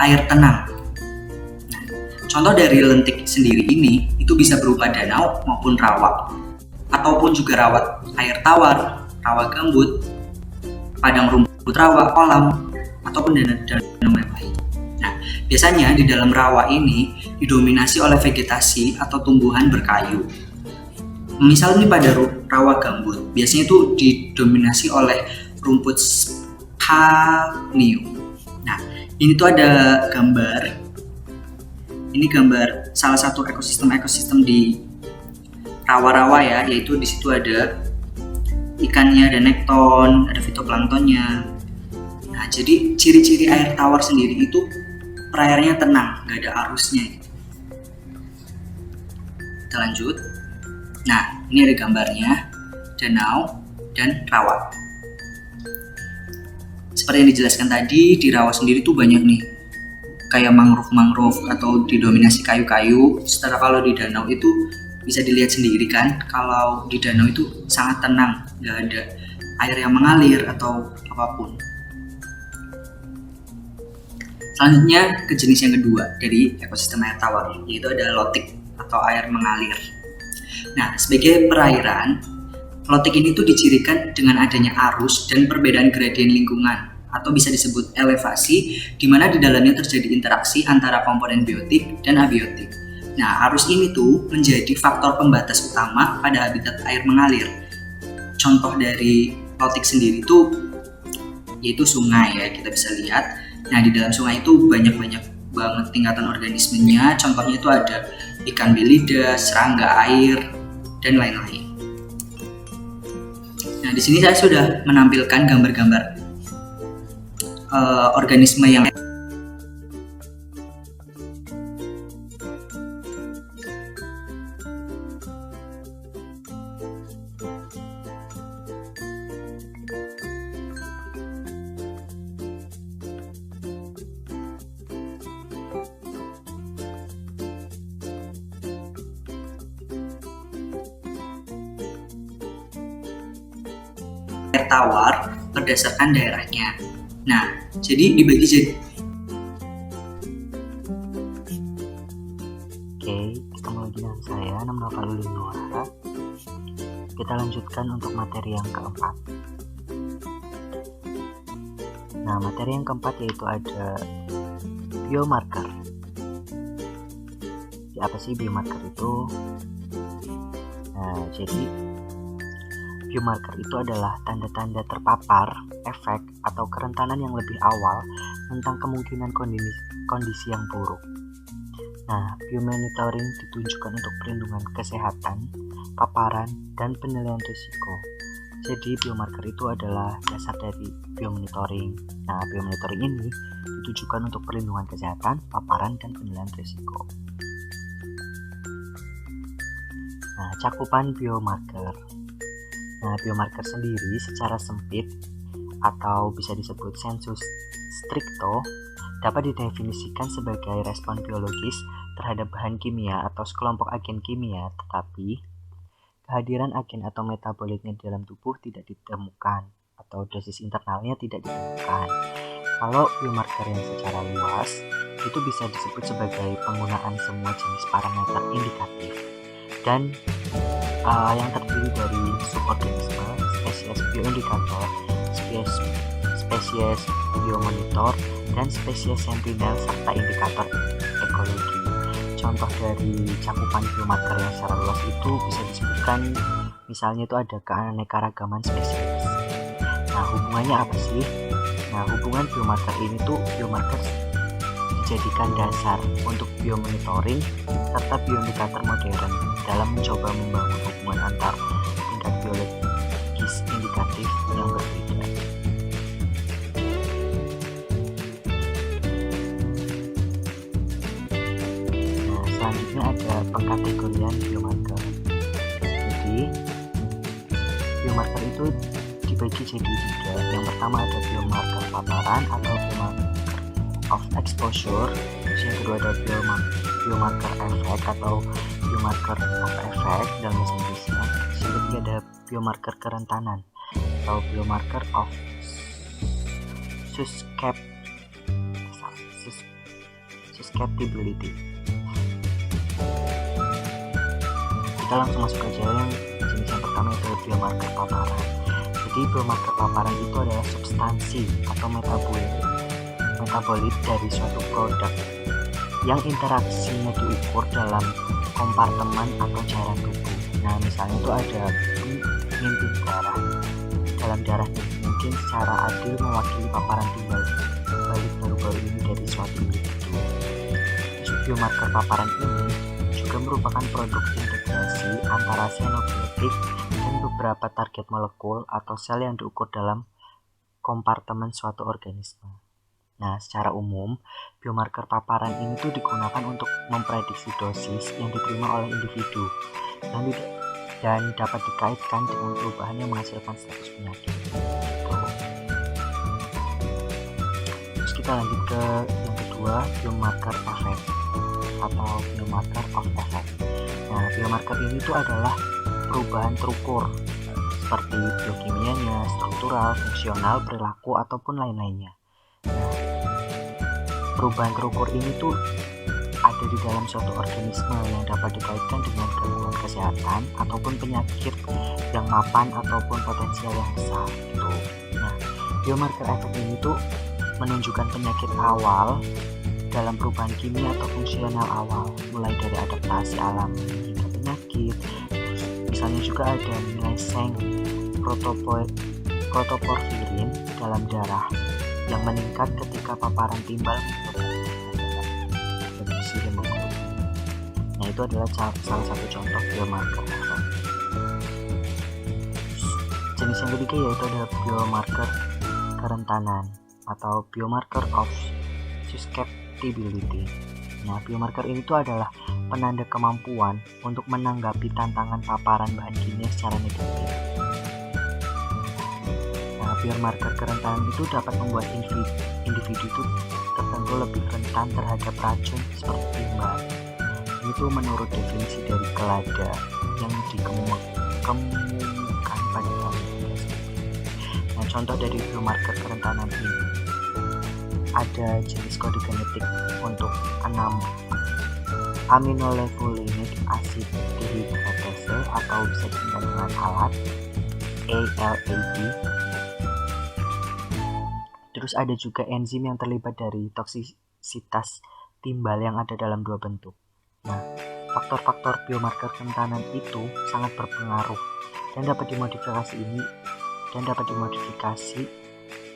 Speaker 2: air tenang. Nah, contoh dari lentik sendiri ini itu bisa berupa danau maupun rawa, ataupun juga rawa air tawar, rawa gambut, padang rumput rawa, kolam, ataupun danau yang lain. Nah, biasanya di dalam rawa ini didominasi oleh vegetasi atau tumbuhan berkayu. Misal ini pada rawa gambut, biasanya itu didominasi oleh rumput sphagnum. Nah, ini tuh ada gambar. Ini gambar salah satu ekosistem di rawa-rawa ya, yaitu di situ ada ikannya, ada nekton, ada fitoplanktonnya. Nah, jadi ciri-ciri air tawar sendiri itu perairannya tenang, gak ada arusnya gitu. Kita lanjut. Nah, ini ada gambarnya danau dan rawa. Seperti yang dijelaskan tadi, di rawa sendiri tuh banyak nih kayak mangrove atau didominasi kayu-kayu. Setelah kalau di danau itu bisa dilihat sendiri kan, kalau di danau itu sangat tenang, gak ada air yang mengalir atau apapun. Selanjutnya ke jenis yang kedua dari ekosistem air tawar, yaitu ada lotik atau air mengalir. Nah, sebagai perairan, lotik ini tuh dicirikan dengan adanya arus dan perbedaan gradien lingkungan atau bisa disebut elevasi, di mana di dalamnya terjadi interaksi antara komponen biotik dan abiotik. Nah, arus ini tuh menjadi faktor pembatas utama pada habitat air mengalir. Contoh dari lotik sendiri itu yaitu sungai ya, kita bisa lihat. Nah, di dalam sungai itu banyak banget tingkatan organismenya. Contohnya itu ada ikan belida, serangga air, dan lain-lain. Nah, di sini saya sudah menampilkan gambar-gambar organisme yang air tawar berdasarkan daerahnya. Nah, jadi dibagi jadi.
Speaker 1: Oke, ketemu lagi dengan saya, nama Nova Nuara. Kita lanjutkan untuk materi yang keempat. Nah, materi yang keempat yaitu ada biomarker. Apa sih biomarker itu? Nah, jadi biomarker itu adalah tanda-tanda terpapar, efek, atau kerentanan yang lebih awal tentang kemungkinan kondisi yang buruk. Nah, biomonitoring ditunjukkan untuk perlindungan kesehatan, paparan, dan penilaian risiko. Jadi biomarker itu adalah dasar dari biomonitoring. Nah, biomonitoring ini ditujukan untuk perlindungan kesehatan, paparan, dan penilaian risiko. Nah, cakupan biomarker. Nah, biomarker sendiri secara sempit atau bisa disebut sensus stricto dapat didefinisikan sebagai respon biologis terhadap bahan kimia atau sekelompok agen kimia, tetapi kehadiran agen atau metabolitnya di dalam tubuh tidak ditemukan atau dosis internalnya tidak ditemukan. Kalau biomarker yang secara luas itu bisa disebut sebagai penggunaan semua jenis parameter indikatif dan yang terdiri dari suborganisme, spesies bioindikator, spesies biomonitor, dan spesies sentinel serta indikator ekologi. Contoh dari cakupan biomarker yang secara luas itu bisa disebutkan misalnya itu ada keanekaragaman spesies. Nah, hubungannya apa sih? Nah, hubungan biomarker ini tuh biomarker dijadikan dasar untuk biomonitoring serta bioindikator modern dalam mencoba membangun hubungan antar tingkat biologis indikatif yang berbeda. Nah, selanjutnya ada pengkategorian biomarker. Jadi, biomarker itu dibagi jadi 3. Yang pertama ada biomarker paparan atau biomarker of exposure. Terus yang kedua ada biomarker effect atau biomarker of effect dalam bahasa Inggrisnya. Yang ketiga ada biomarker kerentanan atau biomarker of susceptibility. Kita langsung masuk aja yang jenis yang pertama itu biomarker paparan. Jadi biomarker paparan itu adalah substansi atau metabolit dari suatu produk yang interaksinya diukur dalam kompartemen atau cairan tubuh. Nah, misalnya itu ada penyuntik darah. Dalam darah mungkin secara adil mewakili paparan timbal balik baru-baru ini dari suatu individu. Biomarker paparan ini juga merupakan produk integrasi antara sianobiotik dan beberapa target molekul atau sel yang diukur dalam kompartemen suatu organisme. Nah, secara umum, biomarker paparan ini tuh digunakan untuk memprediksi dosis yang diterima oleh individu dan dapat dikaitkan dengan perubahan yang menghasilkan status penyakit. Terus kita lanjut ke yang kedua, biomarker effect atau biomarker of effect. Nah, biomarker ini tuh adalah perubahan terukur seperti biokimianya, struktural, fungsional, perilaku, ataupun lain-lainnya. Perubahan terukur ini tuh ada di dalam suatu organisme yang dapat dikaitkan dengan gangguan kesehatan ataupun penyakit yang mapan ataupun potensial yang besar gitu. Nah, biomarker efek ini tuh menunjukkan penyakit awal dalam perubahan kimia atau fungsional awal, mulai dari adaptasi alami hingga penyakit. Misalnya juga ada nilai seng protoporfirin dalam darah yang meningkat ketika paparan timbal produksi hemoglobin. Nah, itu adalah salah satu contoh biomarker efek. Jenis yang ketiga yaitu ada biomarker kerentanan atau biomarker of susceptibility. Nah, biomarker ini tuh adalah penanda kemampuan untuk menanggapi tantangan paparan bahan kimia secara negatif. Biomarker kerentanan itu dapat membuat individu itu tertentu lebih rentan terhadap racun seperti timbal. Ini tuh menurut definisi dari Kelada yang dikemukakan pada tahun 2019. Nah, contoh dari biomarker kerentanan ini ada jenis kode genetik untuk 6 aminolevulinic acid dehydratase atau bisa disingkat dengan alat ALAD. Terus ada juga enzim yang terlibat dari toksisitas timbal yang ada dalam 2 bentuk. Nah, faktor-faktor biomarker kerentanan itu sangat berpengaruh dan dapat dimodifikasi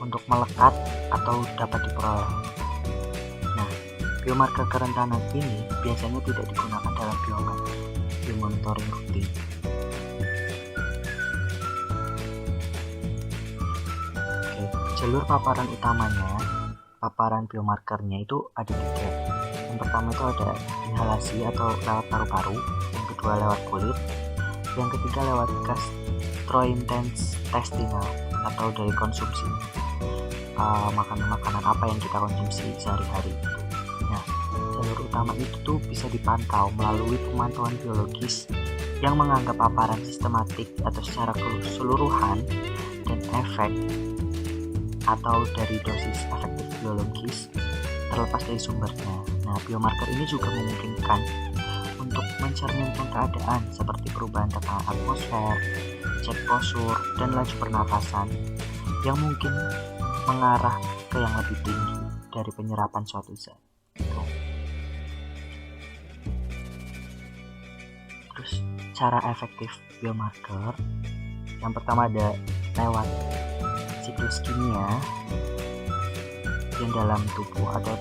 Speaker 1: untuk melekat atau dapat diperoleh. Nah, biomarker kerentanan ini biasanya tidak digunakan dalam biomonitoring rutin. jalur paparan utamanya, paparan biomarkernya itu ada 3. Yang pertama itu ada inhalasi atau lewat paru-paru, yang kedua lewat kulit, yang ketiga lewat gastrointestinal atau dari konsumsi makanan-makanan apa yang kita konsumsi sehari-hari. Nah, jalur utama itu tuh bisa dipantau melalui pemantauan biologis yang menganggap paparan sistematik atau secara keseluruhan dan efek atau dari dosis efektif biologis terlepas dari sumbernya. Nah, biomarker ini juga memungkinkan untuk mencerminkan keadaan seperti perubahan tekanan atmosfer, cek posur, dan laju pernafasan yang mungkin mengarah ke yang lebih tinggi dari penyerapan suatu zat. Terus cara efektif biomarker yang pertama ada lewat siklus kimia yang dalam tubuh atau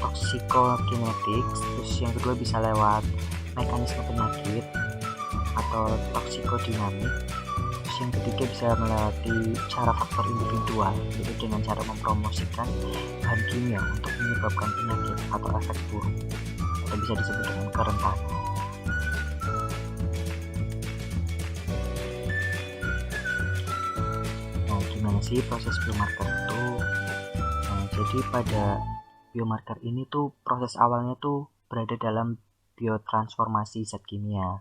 Speaker 1: toxikokinetics. Terus yang kedua bisa lewat mekanisme penyakit atau toksikodinamik. Terus yang ketiga bisa melewati cara faktor individual, yaitu dengan cara mempromosikan bahan kimia untuk menyebabkan penyakit atau efek buruk atau bisa disebut dengan kerentanan. Nah, gimana sih proses biomarker itu? Nah, jadi pada biomarker ini tuh proses awalnya tuh berada dalam biotransformasi zat kimia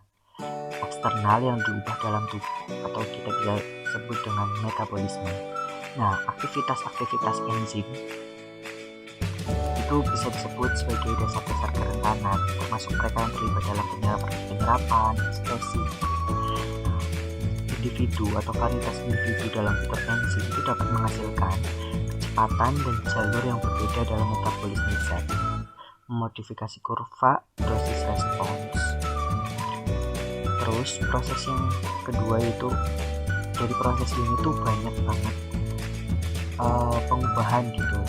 Speaker 1: eksternal yang diubah dalam tubuh atau kita bisa sebut dengan metabolisme. Nah, aktivitas enzim itu bisa disebut sebagai dasar-dasar kerentanan, termasuk mereka yang terlibat dalam penyerapan, ekspresi. Individu atau varietas individu dalam fitur enzim itu dapat menghasilkan kecepatan dan jalur yang berbeda dalam metabolisme zat. Memodifikasi kurva dosis respons. Terus proses yang kedua itu dari proses ini tuh banyak banget pengubahan gitu.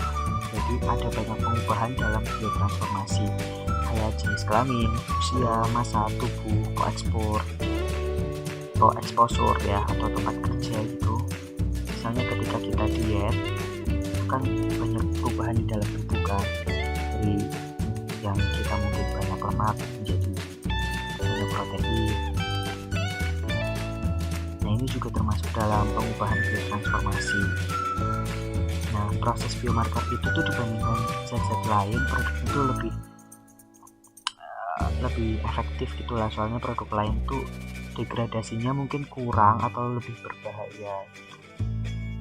Speaker 1: Jadi ada banyak pengubahan dalam biotransformasi kayak jenis kelamin, usia, masa tubuh, koeksposur ya atau tempat kerja gitu. Misalnya ketika kita diet itu kan banyak perubahan di dalam tubuh kan, dari yang kita mungkin banyak lemak menjadi banyak protein. Nah, ini juga termasuk dalam pengubahan biotransformasi. Nah, proses biomarker itu tuh dibandingkan zat-zat lain, produk itu lebih efektif gitulah, soalnya produk lain tuh degradasinya mungkin kurang atau lebih berbahaya.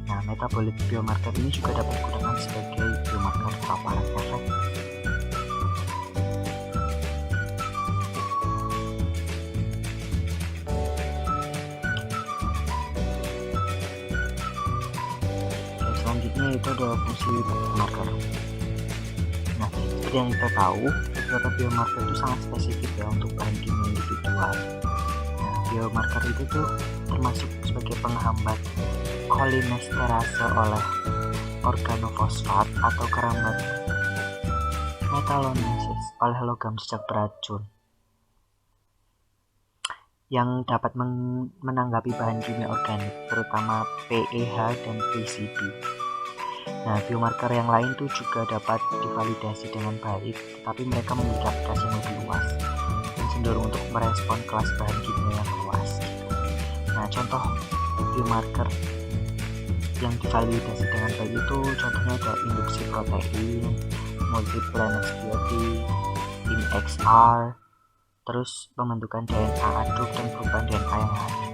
Speaker 1: Nah, metabolik biomarker ini juga dapat digunakan sebagai biomarker paparan efek. Selanjutnya itu ada fungsi biomarker. Nah, seperti yang kita tahu, beberapa biomarker itu sangat spesifik ya untuk bahan kimia individual. Nah, biomarker itu tuh termasuk sebagai penghambat kolinesterase oleh organofosfat atau kerambat metalonesis oleh logam jejak beracun yang dapat menanggapi bahan kimia organik, terutama PEH dan PCB. Nah, biomarker yang lain tuh juga dapat divalidasi dengan baik, tetapi mereka memiliki aplikasi yang lebih luas dan cenderung untuk merespon kelas bahan kimia yang luas. Nah, contoh biomarker yang divalidasi dengan baik itu contohnya ada induksi protein, multiple antibiotic, INXR, terus pembentukan DNA aduk dan perubahan DNA yang lain.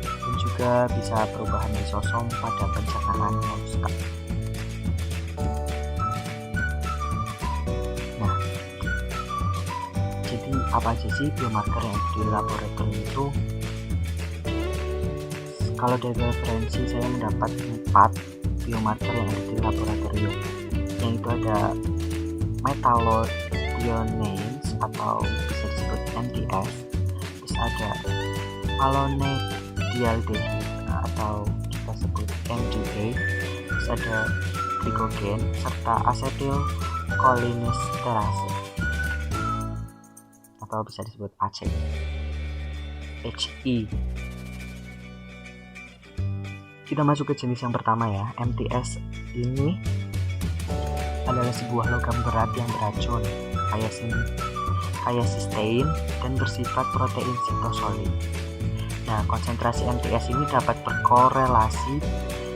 Speaker 1: Dan juga bisa perubahan lisosom pada pencernaan moluska. Nah, jadi apa aja sih biomarker yang di laboratorium itu? Kalau dari referensi saya mendapat 4 biomarker yang ada di laboratorium, yang itu ada metallothioneins atau bisa disebut MTS, terus ada malonedialdehyde atau kita sebut MDA, terus ada glikogen serta asetylcholinesterase atau bisa disebut AC, HE. Kita masuk ke jenis yang pertama ya. MTS ini adalah sebuah logam berat yang beracun, kaya sistein dan bersifat protein sitosolid. Nah, konsentrasi MTS ini dapat berkorelasi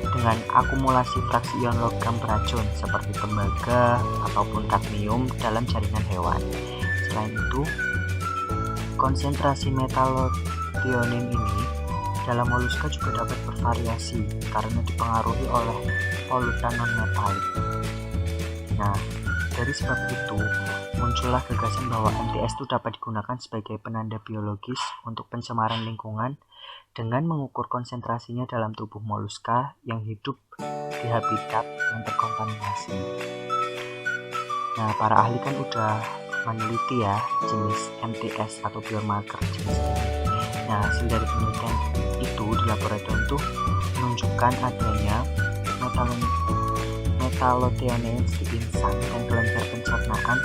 Speaker 1: dengan akumulasi fraksi ion logam beracun seperti tembaga ataupun kadmium dalam jaringan hewan. Selain itu, konsentrasi metallothionein ini dalam moluska juga dapat bervariasi karena dipengaruhi oleh polutan non-metalik. Nah, dari sebab itu, muncullah gagasan bahwa MTS itu dapat digunakan sebagai penanda biologis untuk pencemaran lingkungan dengan mengukur konsentrasinya dalam tubuh moluska yang hidup di habitat yang terkontaminasi. Nah, para ahli kan udah meneliti ya jenis MTS atau biomarker jenis ini. Nah, hasil dari penelitian itu di laboratorium itu menunjukkan adanya metallothionein di insang dan kelenjar pencernaan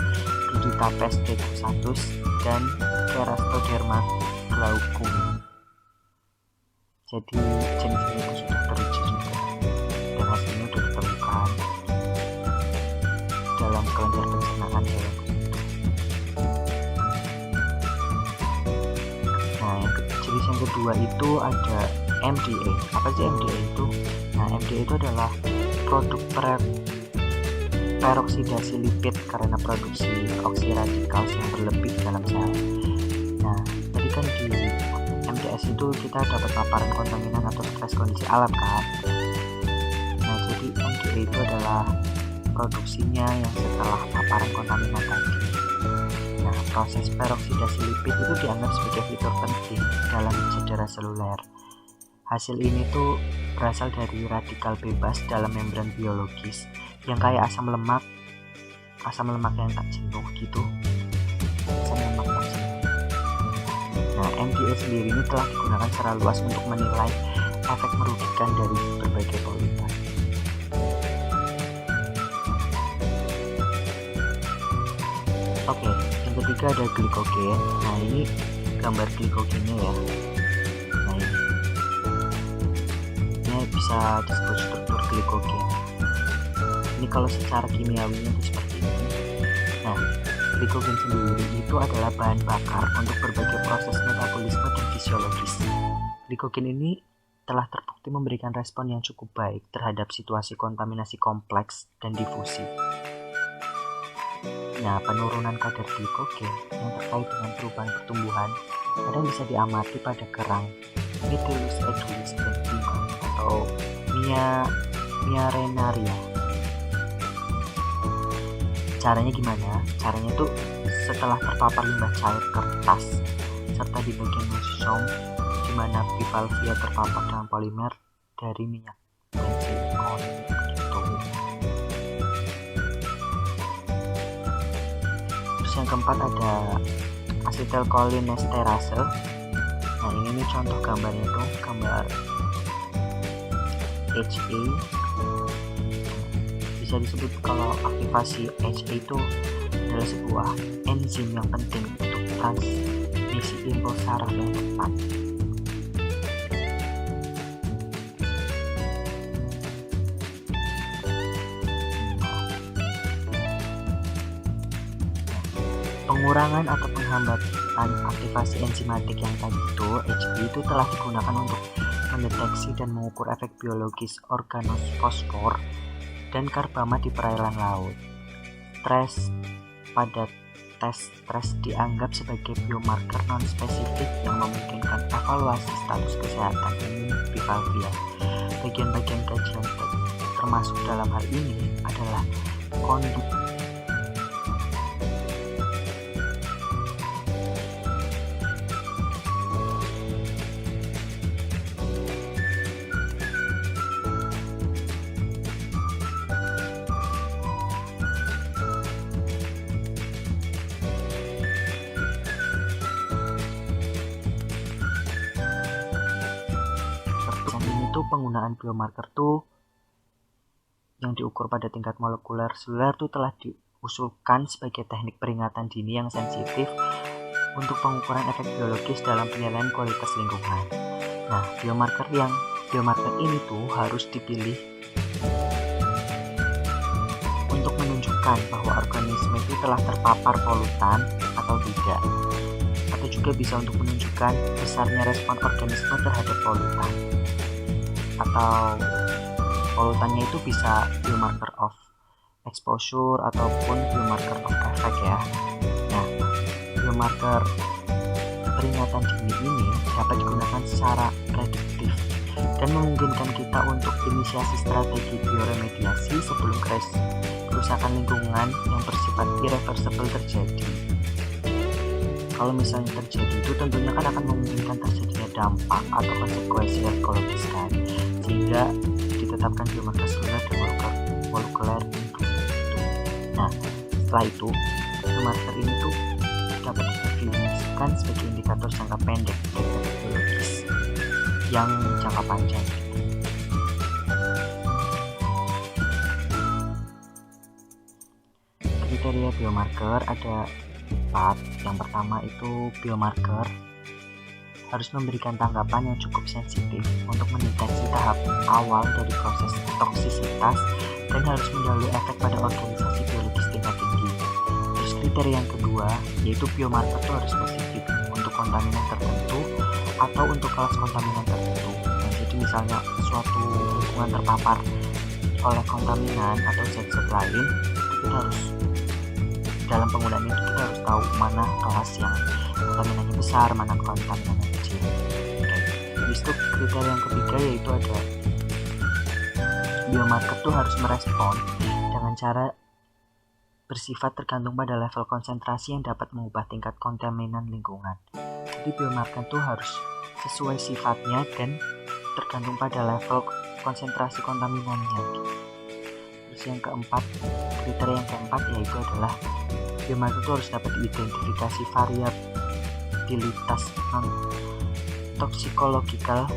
Speaker 1: Ruditapes decusatus dan Kerastoderma glaucum. Jadi jenis ini itu sudah teruji juga dan hasilnya sudah ditemukan dalam kelenjar pencernaan hewan. Nah, jenis yang kedua itu ada MDA. Apa sih MDA itu? Nah, MDA itu adalah produk peroksidasi lipid karena produksi oksiradikal yang berlebih dalam sel. Nah, tadi kan di MTS itu kita dapat paparan kontaminan atau stres kondisi alam kan. Nah, jadi MDA itu adalah produksinya yang setelah paparan kontaminan tadi. Nah, proses peroksidasi lipid itu dianggap sebagai fitur penting dalam cedera seluler. Hasil ini tuh berasal dari radikal bebas dalam membran biologis yang kayak asam lemak yang tak jenuh gitu. Asam lemak tak jenuh. Nah, MDA sendiri ini telah digunakan secara luas untuk menilai efek merugikan dari berbagai polutan. Oke, yang ketiga ada glikogen. Nah, ini gambar glikogennya ya. Nah, ini bisa disebut struktur glikogen. Ini kalau secara kimiawinya itu seperti ini. Nah, glikogen sendiri itu adalah bahan bakar untuk berbagai proses metabolisme dan fisiologis. Glikogen ini telah terbukti memberikan respon yang cukup baik terhadap situasi kontaminasi kompleks dan difusi. Nah, penurunan kadar glikogen yang terkait dengan perubahan pertumbuhan kadang bisa diamati pada kerang Mytilus edulis dan bunga atau Miarenaria. Caranya gimana? Caranya tuh setelah terpapar limbah cair kertas serta di bagian mesosom di mana bivalvia terpapar dengan polimer dari minyak dan silikon gitu. Terus yang keempat ada acetylcholinesterase. Nah, ini nih contoh gambarnya tuh, gambar HA. Bisa disebut kalau aktivasi HA itu adalah sebuah enzim yang penting untuk transmisi impuls saraf yang tepat. Pengurangan atau penghambatan aktivasi enzimatik yang tadi itu, HB itu telah digunakan untuk mendeteksi dan mengukur efek biologis organofosfor dan karbama di perairan laut. Pada tes stres dianggap sebagai biomarker non-spesifik yang memungkinkan evaluasi status kesehatan umum bivalvia. Bagian-bagian kajian termasuk dalam hal ini adalah kondisi penggunaan biomarker tuh yang diukur pada tingkat molekuler seluler tuh telah diusulkan sebagai teknik peringatan dini yang sensitif untuk pengukuran efek biologis dalam penilaian kualitas lingkungan. Nah, biomarker yang biomarker ini tuh harus dipilih untuk menunjukkan bahwa organisme itu telah terpapar polutan atau tidak, atau juga bisa untuk menunjukkan besarnya respon organisme terhadap polutan, atau polutannya itu bisa biomarker of exposure ataupun biomarker of effect ya. Nah, biomarker peringatan dini ini dapat digunakan secara prediktif dan memungkinkan kita untuk inisiasi strategi bioremediasi sebelum kerusakan lingkungan yang bersifat irreversible terjadi. Kalau misalnya terjadi itu tentunya kan akan memungkinkan terjadinya dampak atau konsekuensi ekologis kan, sehingga ditetapkan biomarker seluler dan molekuler itu. Nah, setelah itu biomarker ini tuh dapat didefinisikan sebagai indikator jangka pendek dari biologis yang jangka panjang. Kriteria biomarker ada 4. Yang pertama itu biomarker harus memberikan tanggapan yang cukup sensitif untuk mendeteksi tahap awal dari proses toksisitas dan harus mendahului efek pada organisasi biologis tingkat tinggi. Terus kriteria yang kedua yaitu biomarker itu harus spesifik untuk kontaminan tertentu atau untuk kelas kontaminan tertentu. Nah, jadi misalnya suatu lingkungan terpapar oleh kontaminan atau zat-zat lain, kita harus dalam penggunaan itu kita harus tahu mana kelas yang kontaminannya besar, mana kontaminannya kecil. Oke. Habis itu kriteria yang ketiga yaitu ada biomarker itu harus merespon dengan cara bersifat tergantung pada level konsentrasi yang dapat mengubah tingkat kontaminan lingkungan. Jadi biomarker itu harus sesuai sifatnya dan tergantung pada level konsentrasi kontaminannya. Terus yang keempat, kriteria yang keempat yaitu adalah biomarker itu harus dapat diidentifikasi variabilitas non-toxicologikal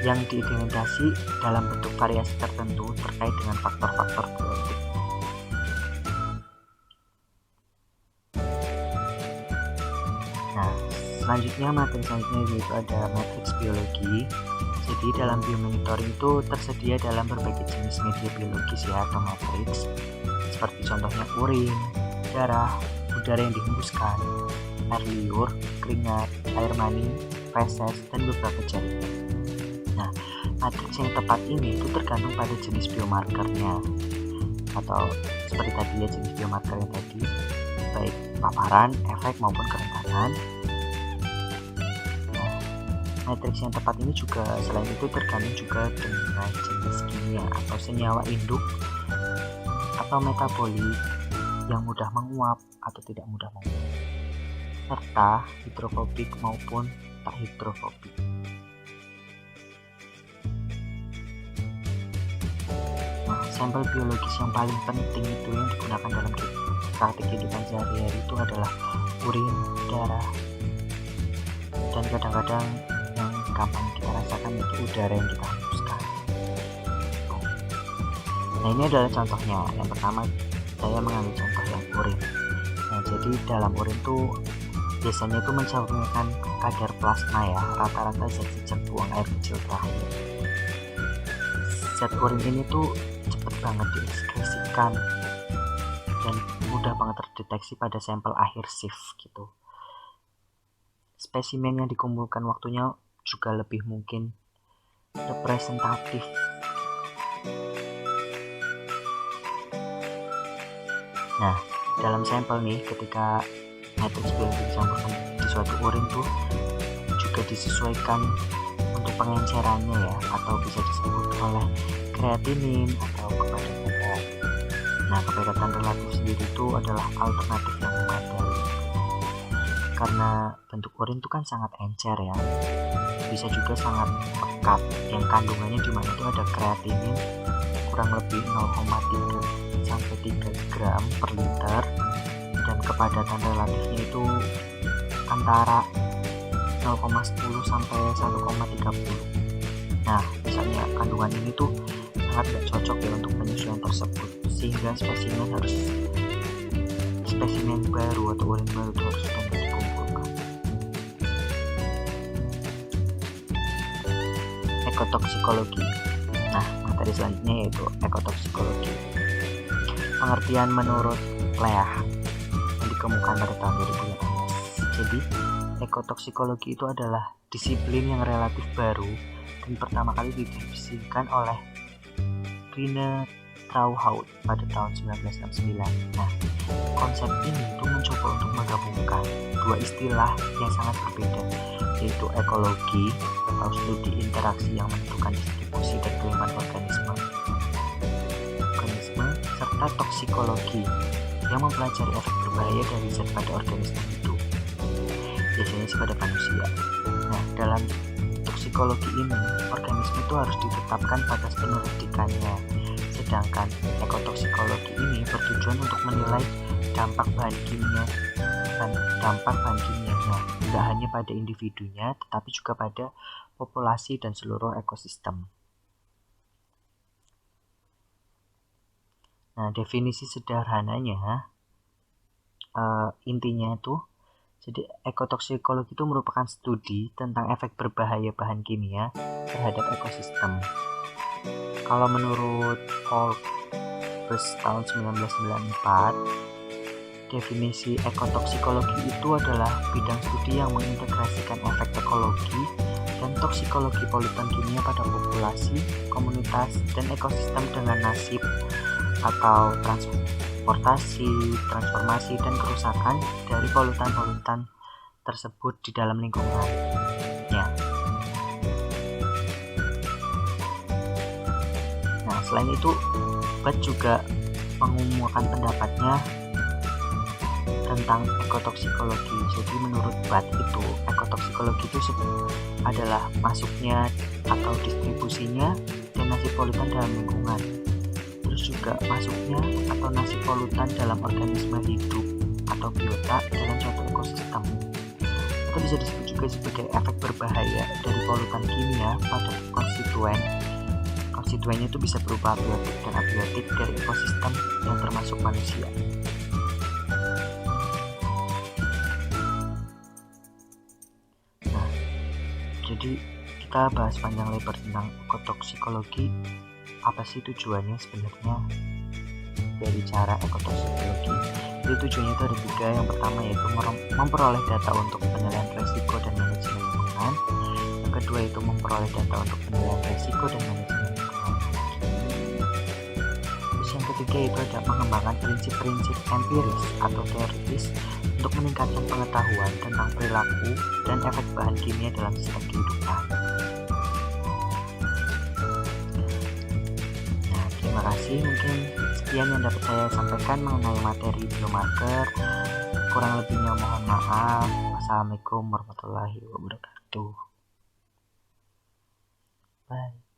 Speaker 1: yang diidentifikasi dalam bentuk variasi tertentu terkait dengan faktor-faktor biotik. Nah, selanjutnya materi selanjutnya yaitu ada matriks biologi. Jadi dalam biomonitoring itu tersedia dalam berbagai jenis media biologis ya atau matriks, seperti contohnya urin, darah, udara yang dihembuskan, air liur, keringat, air mani, feses, dan beberapa jaringan. Nah, matriks yang tepat ini itu tergantung pada jenis biomarkernya, atau seperti tadi ya jenis biomarkernya tadi, baik paparan, efek maupun kerentanan. Nah, matriks yang tepat ini juga selain itu tergantung juga dengan jenis kimia atau senyawa induk atau metabolit yang mudah menguap atau tidak mudah menguap, serta hidrofobik maupun tak hidrofobik. Nah, sampel biologis yang paling penting itu yang digunakan dalam praktik kehidupan sehari-hari itu adalah urin, darah, dan kadang-kadang yang gampang kita rasakan itu udara yang kita hembuskan. Nah, ini adalah contohnya. Yang pertama saya mengambil contoh yang urin. Nah, jadi dalam urin tuh biasanya itu mencerminkan kadar plasma ya, rata-rata zat sejak buang air kecil terakhir. Zat urin ini tuh cepet banget diekskresikan dan mudah banget terdeteksi pada sampel akhir sieve gitu. Spesimen yang dikumpulkan waktunya juga lebih mungkin representatif. Nah, dalam sampel nih ketika matriks biologi dicampurkan di suatu urin tuh juga disesuaikan untuk pengencerannya ya, atau bisa disebut oleh kreatinin atau kepadatan relatif. Nah, kepadatan relatif sendiri itu adalah alternatif yang memadai karena bentuk urin itu kan sangat encer ya, bisa juga sangat pekat yang kandungannya dimana itu ada kreatinin kurang lebih 0,3 sampai 3 gram per liter dan kepadatan relatifnya itu antara 0,10 sampai 1,30. Nah, misalnya kandungan ini tuh sangat gak cocok ya untuk penyesuaian tersebut, sehingga spesimen baru atau urin baru itu harus segera dikumpulkan. ekotoksikologi. Nah, materi selanjutnya yaitu ekotoksikologi. Pengertian menurut Leah yang dikemukakan pada tahun 2018. Jadi, ekotoksikologi itu adalah disiplin yang relatif baru dan pertama kali didefinisikan oleh Rene Trauhaut pada tahun 1969. Nah, konsep ini itu mencoba untuk menggabungkan dua istilah yang sangat berbeda, yaitu ekologi atau studi interaksi yang menentukan distribusi dan kelainan organisme, serta toksikologi yang mempelajari efek berbahaya dari zat pada organisme hidup, biasanya pada manusia. Nah, dalam toksikologi ini, organisme itu harus ditetapkan batas penyelidikannya, sedangkan ekotoksikologi ini bertujuan untuk menilai dampak bahan kimianya tidak hanya pada individunya, tetapi juga pada populasi dan seluruh ekosistem. Nah, definisi sederhananya, intinya itu, jadi ekotoksikologi itu merupakan studi tentang efek berbahaya bahan kimia terhadap ekosistem. Kalau menurut Kolbes tahun 1994, definisi ekotoksikologi itu adalah bidang studi yang mengintegrasikan efek ekologi dan toksikologi polutan kimia pada populasi, komunitas, dan ekosistem dengan nasib atau transportasi, transformasi, dan kerusakan dari polutan-polutan tersebut di dalam lingkungan. Ya. Nah, selain itu, BAT juga mengumumkan pendapatnya tentang ekotoksikologi. Jadi menurut BAT itu, ekotoksikologi itu adalah masuknya atau distribusinya donasi polutan dalam lingkungan. Terus juga masuknya atau nasib polutan dalam organisme hidup atau biota dalam suatu ekosistem. Itu bisa disebut juga sebagai efek berbahaya dari polutan kimia pada konstituen. Konstituennya itu bisa berupa abiotik dan abiotik dari ekosistem yang termasuk manusia. Nah, jadi kita bahas panjang lebar tentang ekotoksikologi. Apa sih tujuannya sebenarnya dari cara ekotoksikologi? Jadi tujuannya itu ada 3. Yang pertama yaitu memperoleh data untuk penilaian risiko dan manajemen lingkungan. Yang kedua itu memperoleh data untuk penilaian risiko dan manajemen lingkungan. Terus yang ketiga itu ada mengembangkan prinsip-prinsip empiris atau teoritis untuk meningkatkan pengetahuan tentang perilaku dan efek bahan kimia dalam sistem kehidupan. Terima kasih, mungkin sekian yang dapat saya sampaikan mengenai materi biomarker. Kurang lebihnya mohon maaf. Wassalamualaikum warahmatullahi wabarakatuh. Bye.